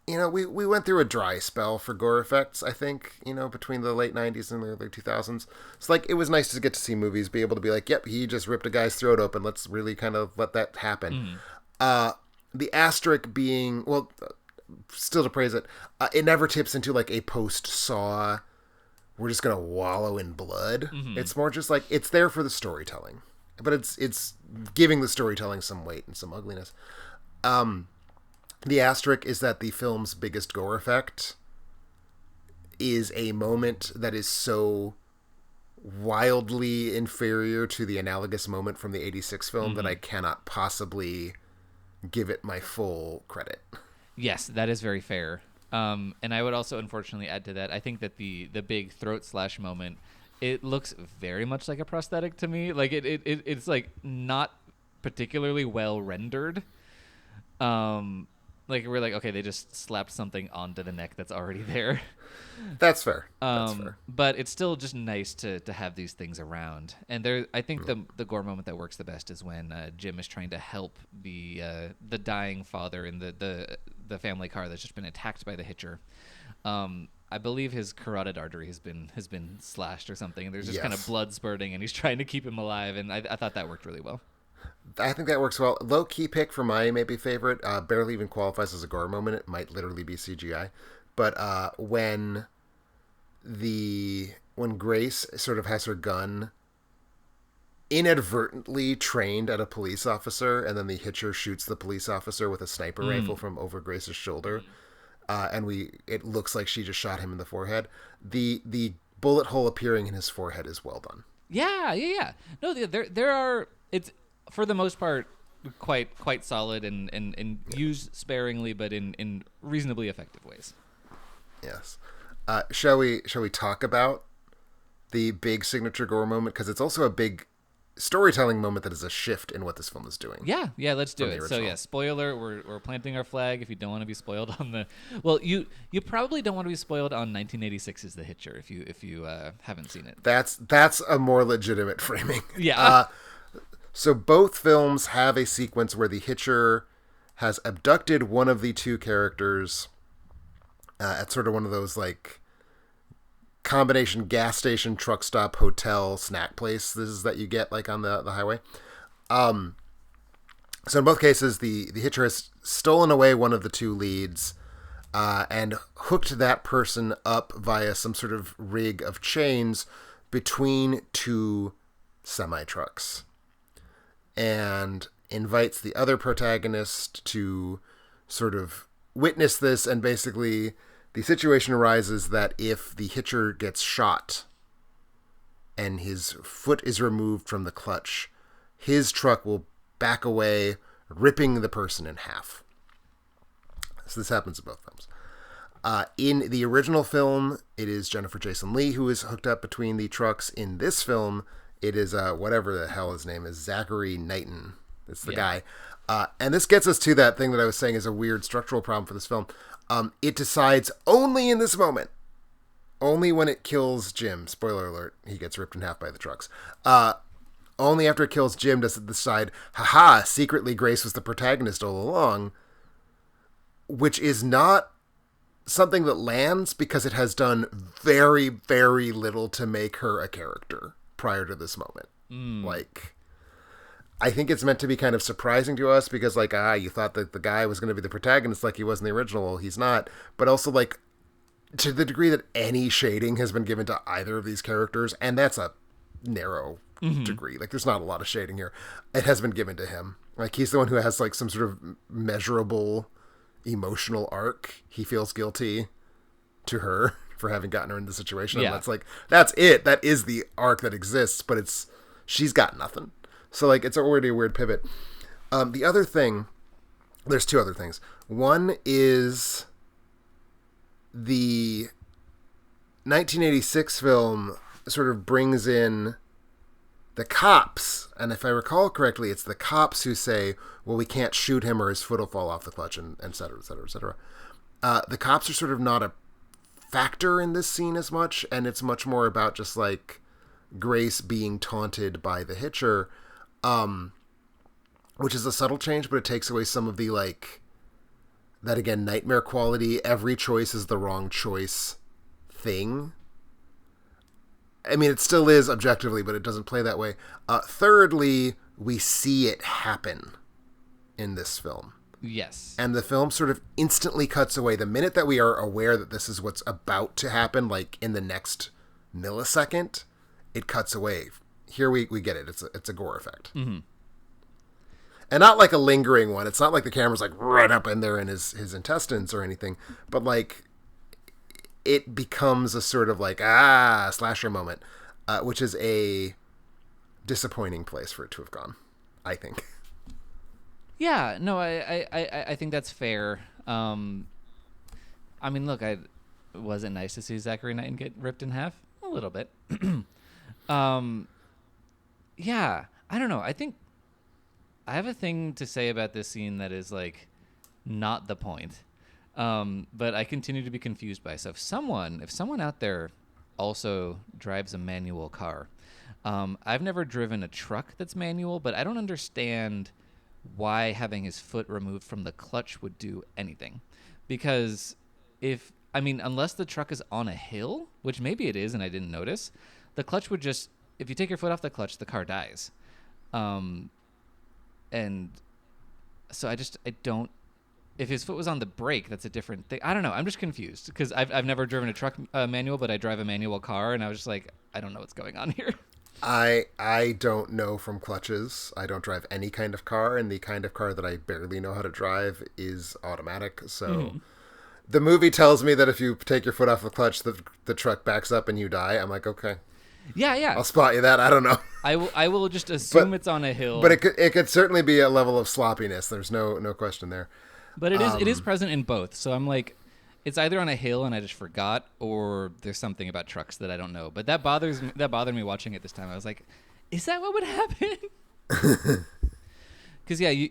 we went through a dry spell for gore effects, I think, between the late 90s and the early 2000s. It's it was nice to get to see movies be able to be yep, he just ripped a guy's throat open. Let's really kind of let that happen. The asterisk being, still to praise it, it never tips into a post-Saw, we're just going to wallow in blood. Mm-hmm. It's more just it's there for the storytelling. But it's giving the storytelling some weight and some ugliness. The asterisk is that the film's biggest gore effect is a moment that is so wildly inferior to the analogous moment from the 86 film that I cannot possibly give it my full credit. Yes, that is very fair. And I would also unfortunately add to that, I think that the big throat slash moment, it looks very much like a prosthetic to me. It's not particularly well rendered. We're okay, they just slapped something onto the neck that's already there. That's fair. That's fair. But it's still just nice to have these things around. And I think the gore moment that works the best is when Jim is trying to help the dying father in the family car that's just been attacked by the Hitcher. I believe his carotid artery has been slashed or something, and there's just kind of Yes. blood spurting, and he's trying to keep him alive, and I thought that worked really well. I think that works well. Low key pick for my maybe favorite. Barely even qualifies as a gore moment. It might literally be CGI, but when Grace sort of has her gun inadvertently trained at a police officer, and then the Hitcher shoots the police officer with a sniper rifle from over Grace's shoulder, and it looks like she just shot him in the forehead. The bullet hole appearing in his forehead is well done. Yeah. No, there are. It's for the most part quite solid and used sparingly, but in reasonably effective ways. Yes. Shall we talk about the big signature gore moment, because it's also a big storytelling moment that is a shift in what this film is doing. Yeah, let's do From the it. So original. yeah, spoiler, we're planting our flag. If you don't want to be spoiled on the, well, you probably don't want to be spoiled on 1986's The Hitcher if you haven't seen it. That's a more legitimate framing. Yeah. So both films have a sequence where the Hitcher has abducted one of the two characters at sort of one of those like combination gas station, truck stop, hotel, snack places that you get like on the highway. So in both cases, the Hitcher has stolen away one of the two leads and hooked that person up via some sort of rig of chains between two semi-trucks, and invites the other protagonist to sort of witness this. And basically the situation arises that if the Hitcher gets shot and his foot is removed from the clutch, his truck will back away, ripping the person in half. So this happens in both films. In the original film, it is Jennifer Jason Leigh who is hooked up between the trucks. In this film, it is whatever the hell his name is, Zachary Knighton. It's the guy. And this gets us to that thing that I was saying is a weird structural problem for this film. It decides only in this moment, only when it kills Jim, spoiler alert, he gets ripped in half by the trucks. Only after it kills Jim does it decide, haha, secretly Grace was the protagonist all along, which is not something that lands because it has done very, very little to make her a character prior to this moment. Like, I think it's meant to be kind of surprising to us because, like, you thought that the guy was going to be the protagonist like he was in the original. Well, he's not. But also, like, to the degree that any shading has been given to either of these characters, and that's a narrow degree. Like, there's not a lot of shading here. It has been given to him. Like, he's the one who has, like, some sort of measurable emotional arc. He feels guilty to her for having gotten her in the situation. Yeah. And that's, like, that's it. That is the arc that exists, but she's got nothing. So, like, it's already a weird pivot. The other thing, there's two other things. One is the 1986 film sort of brings in the cops. And if I recall correctly, it's the cops who say, well, we can't shoot him or his foot will fall off the clutch, and et cetera, et cetera, et cetera. The cops are sort of not a factor in this scene as much, and it's much more about just, like, Grace being taunted by the Hitcher, which is a subtle change, but it takes away some of the, like, that, again, nightmare quality, every choice is the wrong choice thing. I mean, it still is objectively, but it doesn't play that way. Thirdly, we see it happen in this film. Yes. And the film sort of instantly cuts away. The minute that we are aware that this is what's about to happen, like in the next millisecond, it cuts away. Here we get it. It's a gore effect. Mm-hmm. And not like a lingering one. It's not like the camera's like right up in there in his intestines or anything. But like it becomes a sort of like, slasher moment, which is a disappointing place for it to have gone, I think. Yeah, no, I think that's fair. I mean, look, was it nice to see Zachary Knighton get ripped in half? A little bit. Yeah, I don't know. I think I have a thing to say about this scene that is, like, not the point. But I continue to be confused by it. So if someone out there also drives a manual car, I've never driven a truck that's manual, but I don't understand why having his foot removed from the clutch would do anything. Because if I mean, unless the truck is on a hill, which maybe it is and I didn't notice, the clutch would just, if you take your foot off the clutch, the car dies. And so I don't, if his foot was on the brake, that's a different thing. I don't know. I'm just confused because I've never driven a truck manual, but I drive a manual car, and I was just like, I don't know what's going on here. I don't know from clutches. I don't drive any kind of car, and the kind of car that I barely know how to drive is automatic. So the movie tells me that if you take your foot off the clutch, the truck backs up and you die. I'm like, okay. Yeah. I'll spot you that. I don't know. I will just assume it's on a hill. But it could certainly be a level of sloppiness. There's no question there. But it is present in both. So I'm like, it's either on a hill and I just forgot, or there's something about trucks that I don't know. But that bothered me watching it this time. I was like, is that what would happen? Because you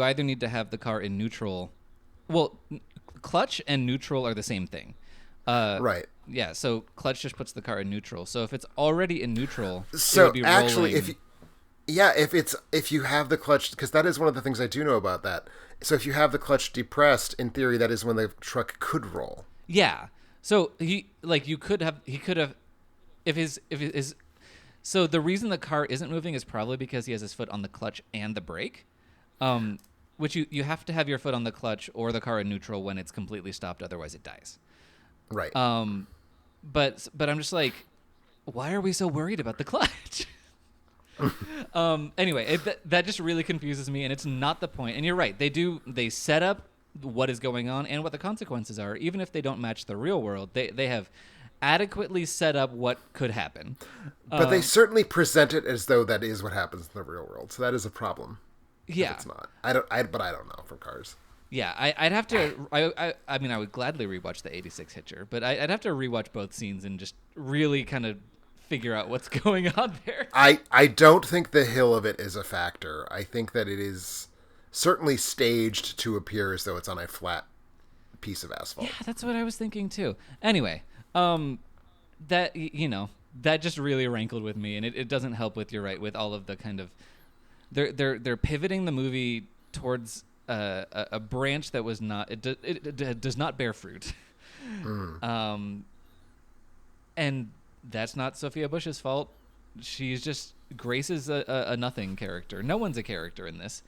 either need to have the car in neutral. Well, clutch and neutral are the same thing. Right. Yeah, so clutch just puts the car in neutral. So if it's already in neutral, so it would be actually, rolling. if you have the clutch, because that is one of the things I do know about that. So if you have the clutch depressed, in theory, that is when the truck could roll. Yeah. So he could have if his so the reason the car isn't moving is probably because he has his foot on the clutch and the brake. Which you have to have your foot on the clutch or the car in neutral when it's completely stopped, otherwise it dies. Right. But I'm just like, why are we so worried about the clutch? Anyway, that just really confuses me, and it's not the point. And you're right, they set up what is going on and what the consequences are, even if they don't match the real world. They have adequately set up what could happen. But they certainly present it as though that is what happens in the real world. So that is a problem. Yeah, it's not. But I don't know from Cars. Yeah, I'd have to. I mean, I would gladly rewatch the '86 Hitcher, but I'd have to rewatch both scenes and just really kind of figure out what's going on there. I don't think the hill of it is a factor. I think that it is certainly staged to appear as though it's on a flat piece of asphalt. Yeah, that's what I was thinking too. Anyway, that that just really rankled with me, and it doesn't help with, you're right, with all of the kind of they're pivoting the movie towards a branch that was not it does not bear fruit. And that's not Sophia Bush's fault. She's just, Grace is a nothing character. No one's a character in this.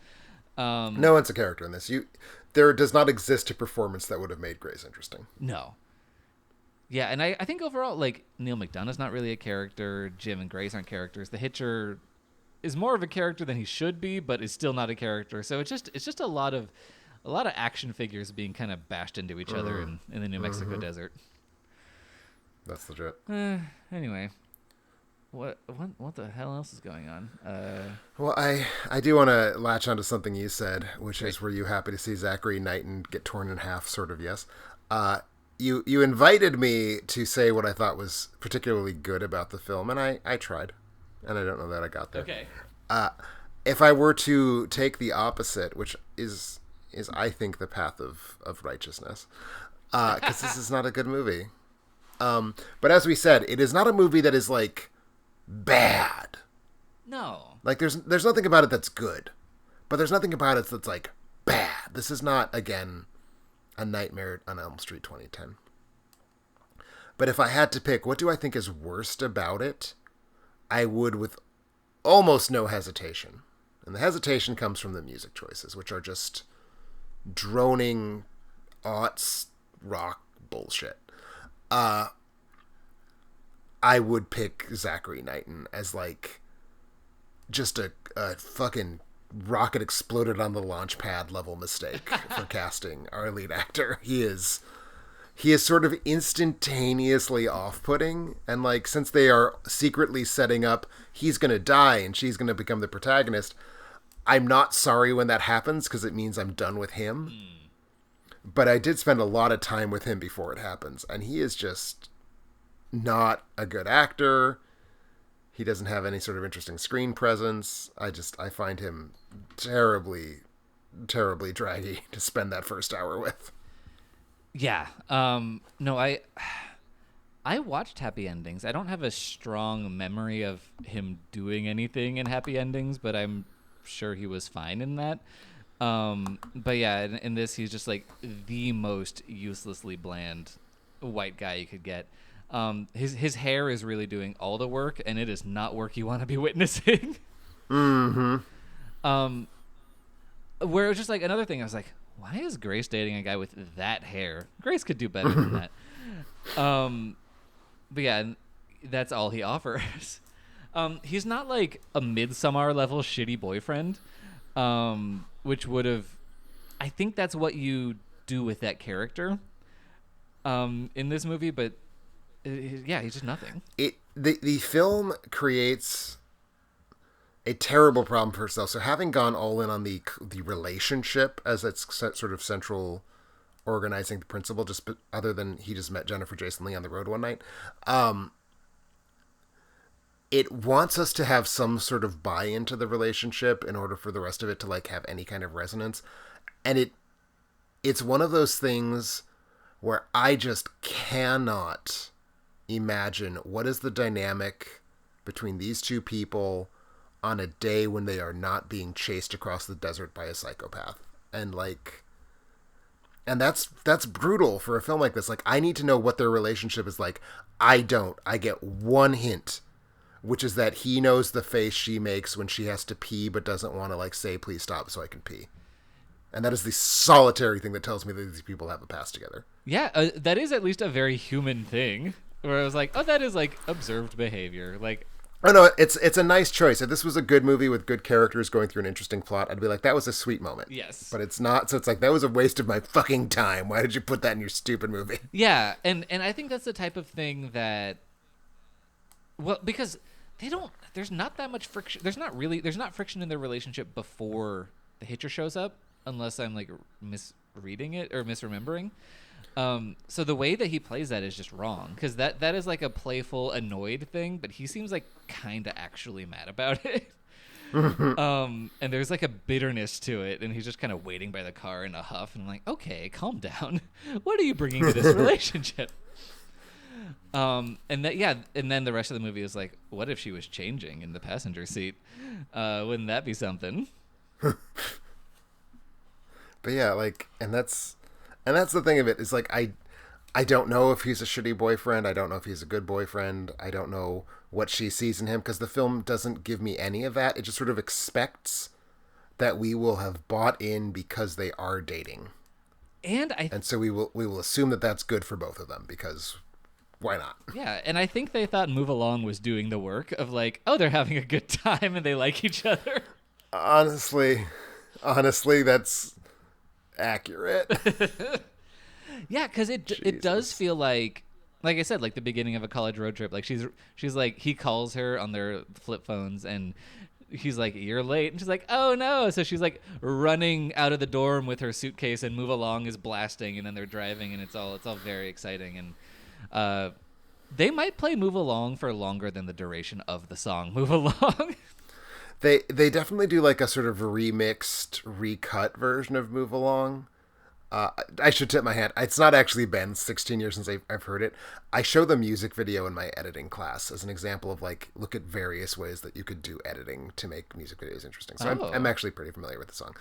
No one's a character in this. There does not exist a performance that would have made Grace interesting. No. Yeah, and I think overall, like, Neil McDonough's not really a character. Jim and Grace aren't characters. The Hitcher is more of a character than he should be, but is still not a character. So it's just a lot of action figures being kind of bashed into each other in the New Mexico desert. That's legit. Anyway, what the hell else is going on? Well, I do want to latch onto something you said, which is, were you happy to see Zachary Knighton get torn in half? Sort of, yes. You invited me to say what I thought was particularly good about the film, and I tried, and I don't know that I got there. Okay. If I were to take the opposite, which is I think the path of righteousness, because this is not a good movie. But as we said, it is not a movie that is like bad. No. Like there's nothing about it that's good, but there's nothing about it that's like bad. This is not, again, A Nightmare on Elm Street 2010. But if I had to pick, what do I think is worst about it? I would, with almost no hesitation. And the hesitation comes from the music choices, which are just droning aughts rock bullshit. I would pick Zachary Knighton as, like, just a fucking rocket exploded on the launch pad level mistake for casting our lead actor. He is sort of instantaneously off-putting, and, like, since they are secretly setting up he's gonna die and she's gonna become the protagonist, I'm not sorry when that happens, because it means I'm done with him. But I did spend a lot of time with him before it happens, and he is just not a good actor. He doesn't have any sort of interesting screen presence. I find him terribly, terribly draggy to spend that first hour with. Yeah. No, I watched Happy Endings. I don't have a strong memory of him doing anything in Happy Endings, but I'm sure he was fine in that. But yeah, in this, he's just like the most uselessly bland white guy you could get. His hair is really doing all the work, and it is not work you want to be witnessing. Mm-hmm. Where it was just like another thing, I was like, why is Grace dating a guy with that hair? Grace could do better than that. But yeah, that's all he offers. He's not like a Midsommar level shitty boyfriend, which would have. I think that's what you do with that character in this movie, but yeah, he's just nothing. The film creates a terrible problem for itself. So having gone all in on the relationship as its sort of central organizing principle, just other than he just met Jennifer Jason Leigh on the road one night, it wants us to have some sort of buy into the relationship in order for the rest of it to like have any kind of resonance. And it's one of those things where I just cannot imagine what is the dynamic between these two people on a day when they are not being chased across the desert by a psychopath. And that's brutal for a film like this. Like, I need to know what their relationship is like. I don't. I get one hint, which is that he knows the face she makes when she has to pee but doesn't want to like say please stop so I can pee. And that is the solitary thing that tells me that these people have a past together. Yeah, that is at least a very human thing. Where I was like, oh, that is like observed behavior. Like, oh no, it's a nice choice. If this was a good movie with good characters going through an interesting plot, I'd be like, that was a sweet moment. yes, But it's not, so it's like, that was a waste of my fucking time. Why did you put that in your stupid movie? yeah, and I think that's the type of thing that, well, because there's not that much friction. There's not friction in their relationship before the Hitcher shows up, unless I'm like misreading it or misremembering. So the way that he plays that is just wrong, because that is like a playful, annoyed thing, but he seems like kind of actually mad about it. And there's like a bitterness to it, and he's just kind of waiting by the car in a huff, and I'm like, okay, calm down. What are you bringing to this relationship? And then the rest of the movie is like, what if she was changing in the passenger seat? Wouldn't that be something? But yeah, like, and that's the thing of it, is like, I don't know if he's a shitty boyfriend. I don't know if he's a good boyfriend. I don't know what she sees in him, because the film doesn't give me any of that. It just sort of expects that we will have bought in because they are dating. And so we will assume that that's good for both of them, because why not? Yeah, and I think they thought Move Along was doing the work of like, oh, they're having a good time and they like each other. Honestly, that's accurate. Yeah, because it does feel like I said, like the beginning of a college road trip. Like she's like, he calls her on their flip phones and he's like, you're late, and she's like, oh no. So she's like running out of the dorm with her suitcase, and Move Along is blasting, and then they're driving, and it's all very exciting. And they might play Move Along for longer than the duration of the song Move Along. They definitely do like a sort of remixed, recut version of Move Along. I should tip my hat. It's not actually been 16 years since I've heard it. I show the music video in my editing class as an example of like, look at various ways that you could do editing to make music videos interesting. So I'm actually pretty familiar with the song.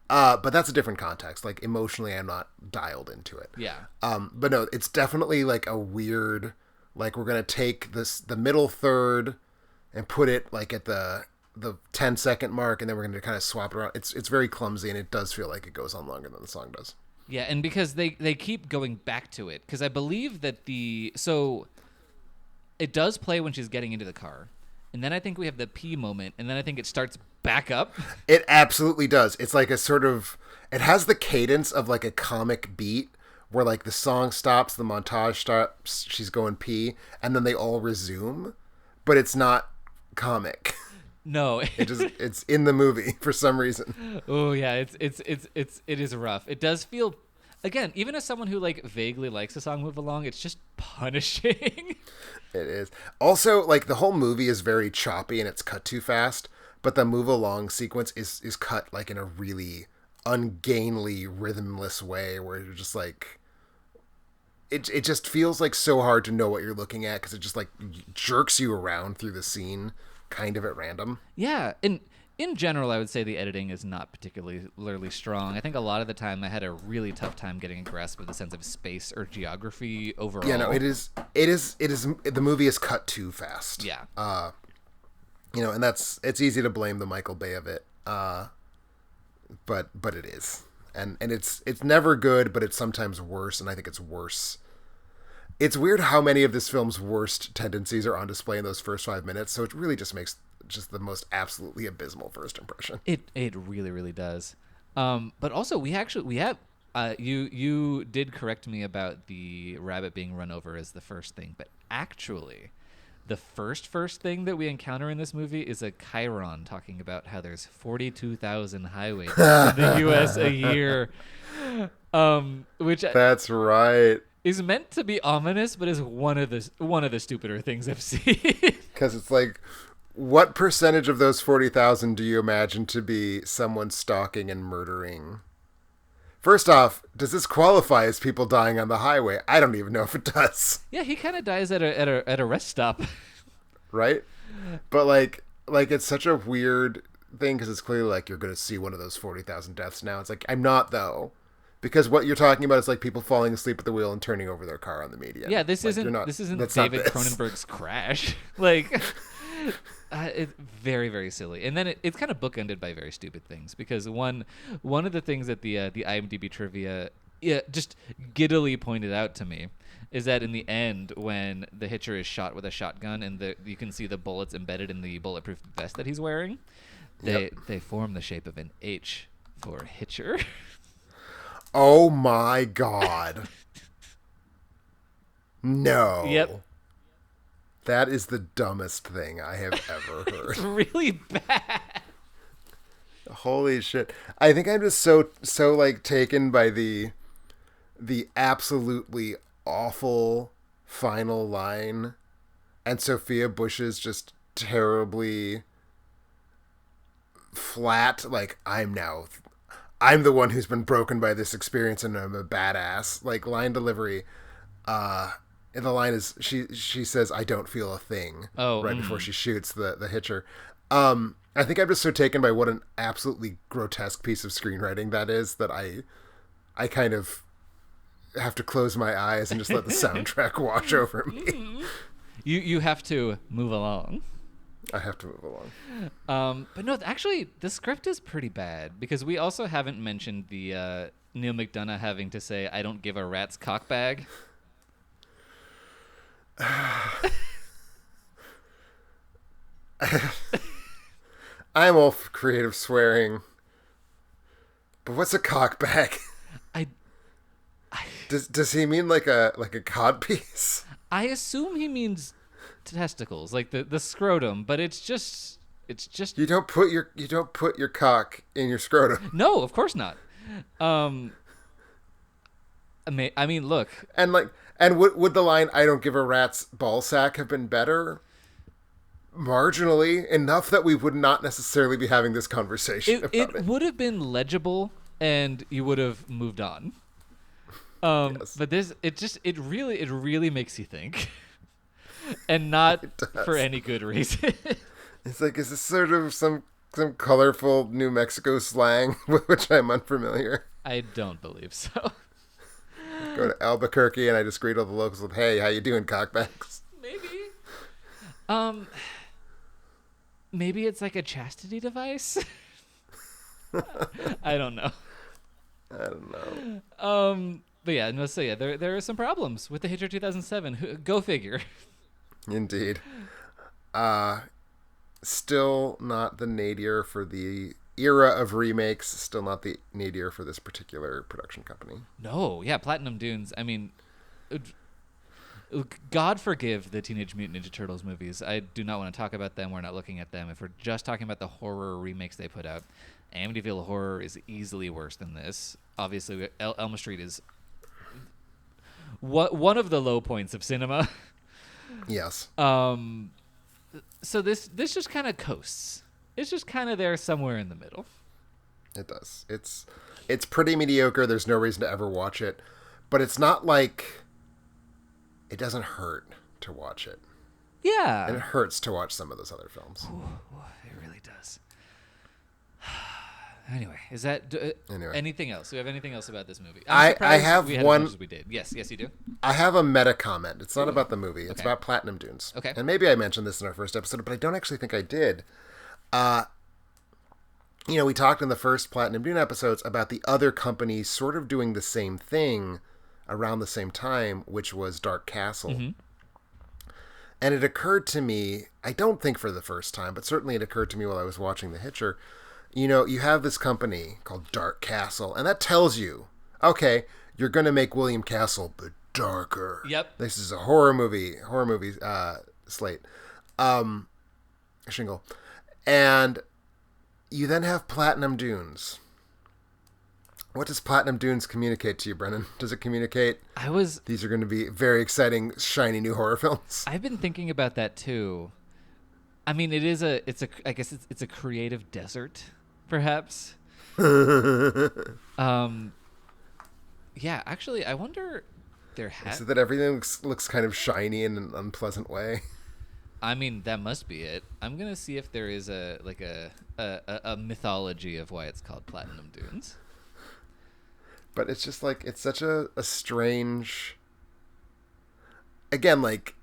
But that's a different context. Like, emotionally, I'm not dialed into it. Yeah. But no, it's definitely like a weird, like, we're going to take the middle third and put it like at the 10-second mark, and then we're going to kind of swap it around. It's very clumsy, and it does feel like it goes on longer than the song does. Yeah, and because they keep going back to it, because I believe that so it does play when she's getting into the car, and then I think we have the pee moment, and then I think it starts back up. It absolutely does. It's like a sort of, it has the cadence of like a comic beat where like the song stops, the montage stops, she's going pee, and then they all resume, but it's not comic. No, it's in the movie for some reason. Oh yeah, it is rough. It does feel, again, even as someone who like vaguely likes the song Move Along, it's just punishing. It is. Also, like, the whole movie is very choppy and it's cut too fast, but the Move Along sequence is cut like in a really ungainly, rhythmless way where you're just like, it just feels like so hard to know what you're looking at, because it just like jerks you around through the scene kind of at random. Yeah, and in general, I would say the editing is not particularly strong. I think a lot of the time I had a really tough time getting a grasp of the sense of space or geography overall. Yeah, no, it is. The movie is cut too fast. Yeah. And it's easy to blame the Michael Bay of it. But it is. And it's never good, but it's sometimes worse, and I think it's worse. It's weird how many of this film's worst tendencies are on display in those first 5 minutes, so it really just makes just the most absolutely abysmal first impression. It really, really does. But also we have you did correct me about the rabbit being run over as the first thing, but actually the first thing that we encounter in this movie is a chyron talking about how there's 42,000 highway deaths in the U.S. a year, which That's right. is meant to be ominous, but is one of the stupider things I've seen. Because it's like, what percentage of those 40,000 do you imagine to be someone stalking and murdering? First off, does this qualify as people dying on the highway? I don't even know if it does. Yeah, he kind of dies at a rest stop. Right? But like it's such a weird thing because it's clearly like you're going to see one of those 40,000 deaths now. It's like, I'm not, though. Because what you're talking about is like people falling asleep at the wheel and turning over their car on the median. Yeah, this isn't David Cronenberg's Crash. Like, it's very, very silly. And then it's kind of bookended by very stupid things, because one of the things that the IMDb trivia just giddily pointed out to me is that in the end, when the Hitcher is shot with a shotgun and you can see the bullets embedded in the bulletproof vest that he's wearing, they form the shape of an H for Hitcher. Oh my God. No. Yep. That is the dumbest thing I have ever heard. It's really bad. Holy shit. I think I'm just so like taken by the absolutely awful final line and Sophia Bush's just terribly flat, like, I'm the one who's been broken by this experience and I'm a badass, like, line delivery. And the line is, she says, I don't feel a thing, right before she shoots the Hitcher. I think I'm just so taken by what an absolutely grotesque piece of screenwriting that is, that I kind of have to close my eyes and just let the soundtrack wash over me. You have to move along. I have to move along. But no, actually, the script is pretty bad, because we also haven't mentioned the Neil McDonough having to say, I don't give a rat's cockbag. I'm all for creative swearing, but what's a cockbag? Does he mean like a codpiece? I assume he means testicles, like the scrotum, but it's just you don't put your cock in your scrotum. No, of course not. I mean, look, and would the line "I don't give a rat's ball sack" have been better? Marginally enough that we would not necessarily be having this conversation about it. It would have been legible, and you would have moved on. Yes. But it really makes you think, and not for any good reason. It's like, is this sort of some colorful New Mexico slang with which I'm unfamiliar? I don't believe so. Go to Albuquerque and I just greet all the locals with, "Hey, how you doing, cockbacks?" Maybe. Maybe it's like a chastity device. I don't know. But yeah, no. So yeah, there are some problems with the Hitcher 2007. Go figure. Indeed. Still not the nadir for the era of remakes. Still not the nadir for this particular production company. No, yeah, Platinum Dunes. I mean, God forgive the Teenage Mutant Ninja Turtles movies. I do not want to talk about them. We're not looking at them. If we're just talking about the horror remakes they put out, Amityville Horror is easily worse than this. Obviously, Elm Street is one of the low points of cinema. Yes. So this just kind of coasts. It's just kind of there somewhere in the middle. It does. It's pretty mediocre. There's no reason to ever watch it, but it's not like it doesn't hurt to watch it. Yeah. And it hurts to watch some of those other films. Ooh, it really does. Anyway, is that Anyway. anything else? Do we have anything else about this movie? I surprised have we had one- as much as we did. Yes, you do. I have a meta comment. It's not about the movie. It's Okay. about Platinum Dunes. Okay. And maybe I mentioned this in our first episode, but I don't actually think I did. We talked in the first Platinum Dune episodes about the other companies sort of doing the same thing around the same time, which was Dark Castle. Mm-hmm. And it occurred to me, I don't think for the first time, but certainly it occurred to me while I was watching The Hitcher, you have this company called Dark Castle, and that tells you, okay, you're going to make William Castle, but darker. Yep. This is a horror movie slate. Shingle. And you then have Platinum Dunes. What does Platinum Dunes communicate to you, Brennan? Does it communicate these are going to be very exciting, shiny new horror films? I've been thinking about that too. I mean, I guess it's a creative desert, perhaps. Yeah, actually, I wonder Is it that everything looks kind of shiny in an unpleasant way? I mean, that must be it. I'm gonna see if there is a mythology of why it's called Platinum Dunes. But it's just like, it's such a strange... Again, like,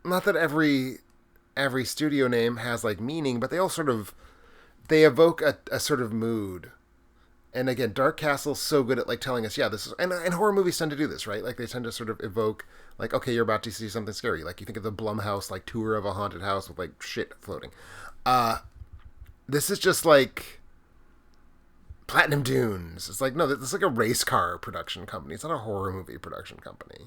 not that every studio name has, like, meaning, but they all sort of... They evoke a sort of mood. And again, Dark Castle's so good at, like, telling us, yeah, this is... And horror movies tend to do this, right? Like, they tend to sort of evoke, like, okay, you're about to see something scary. Like, you think of the Blumhouse, like, tour of a haunted house with, like, shit floating. This is just, like... Platinum Dunes. It's like, no, this is like a race car production company. It's not a horror movie production company.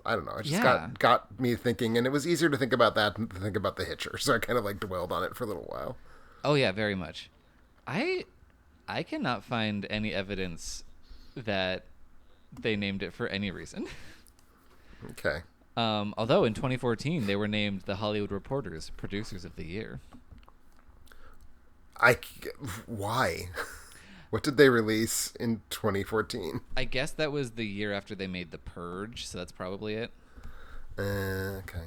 I don't know. It just got me thinking, and it was easier to think about that than to think about The Hitcher. So I kind of like dwelled on it for a little while. Oh yeah, very much. I cannot find any evidence that they named it for any reason. Okay. Although in 2014 they were named the Hollywood Reporter's Producers of the Year. Why? What did they release in 2014? I guess that was the year after they made The Purge, so that's probably it. Okay.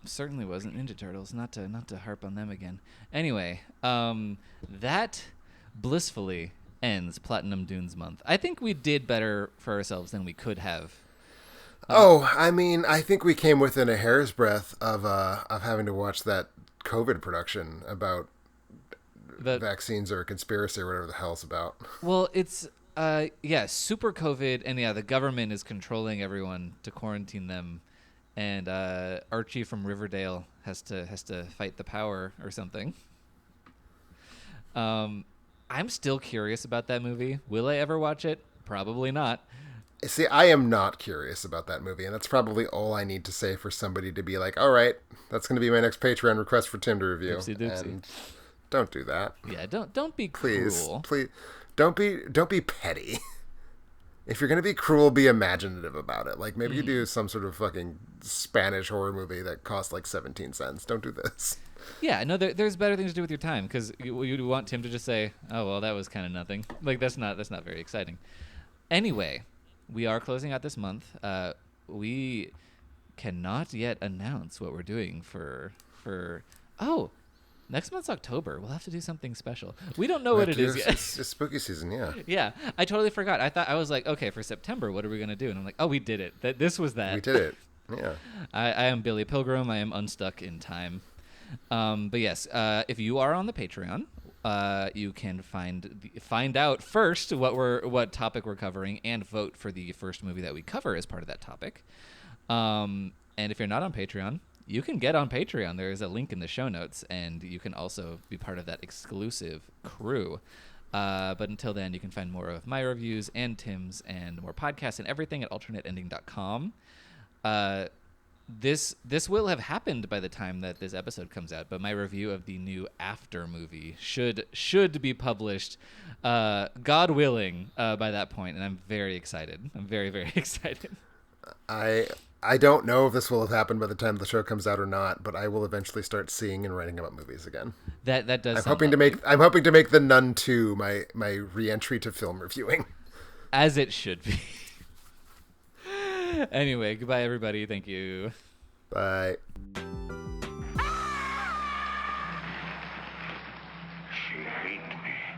Certainly wasn't Ninja Turtles. Not to harp on them again. Anyway, that blissfully ends Platinum Dunes month. I think we did better for ourselves than we could have. I mean, I think we came within a hair's breadth of having to watch that COVID production about vaccines or a conspiracy or whatever the hell it's about. Well, it's super COVID, and the government is controlling everyone to quarantine them, and Archie from Riverdale has to fight the power or something. I'm still curious about that movie. Will I ever watch it? Probably not. See, I am not curious about that movie, and that's probably all I need to say for somebody to be like, all right, that's going to be my next Patreon request for Tim to review. Oopsie doopsie. And don't do that. Yeah, don't be Please, cruel. please, don't be petty. If you're going to be cruel, be imaginative about it. Like, maybe you do some sort of fucking Spanish horror movie that costs like 17 cents. Don't do this. Yeah, no, there's better things to do with your time, because you want Tim to just say, oh, well, that was kind of nothing. Like, that's not very exciting. Anyway, we are closing out this month. We cannot yet announce what we're doing for next month's October. We'll have to do something special. We don't know what it is yet. It's spooky season, yeah. Yeah, I totally forgot. I was like, okay, for September, what are we going to do? And I'm like, oh, we did it. This was that. We did it, yeah. I am Billy Pilgrim. I am unstuck in time. But yes, if you are on the Patreon, you can find out first what topic we're covering and vote for the first movie that we cover as part of that topic. And if you're not on Patreon, you can get on Patreon. There is a link in the show notes, and you can also be part of that exclusive crew. But until then, you can find more of my reviews and Tim's and more podcasts and everything at alternateending.com. This will have happened by the time that this episode comes out, but my review of the new After movie should be published, God willing, by that point, and I'm very excited. I'm very, very excited. I don't know if this will have happened by the time the show comes out or not, but I will eventually start seeing and writing about movies again. That does. I'm hoping to make The Nun 2 my re-entry to film reviewing. As it should be. Anyway, goodbye, everybody. Thank you. Bye. She beat me.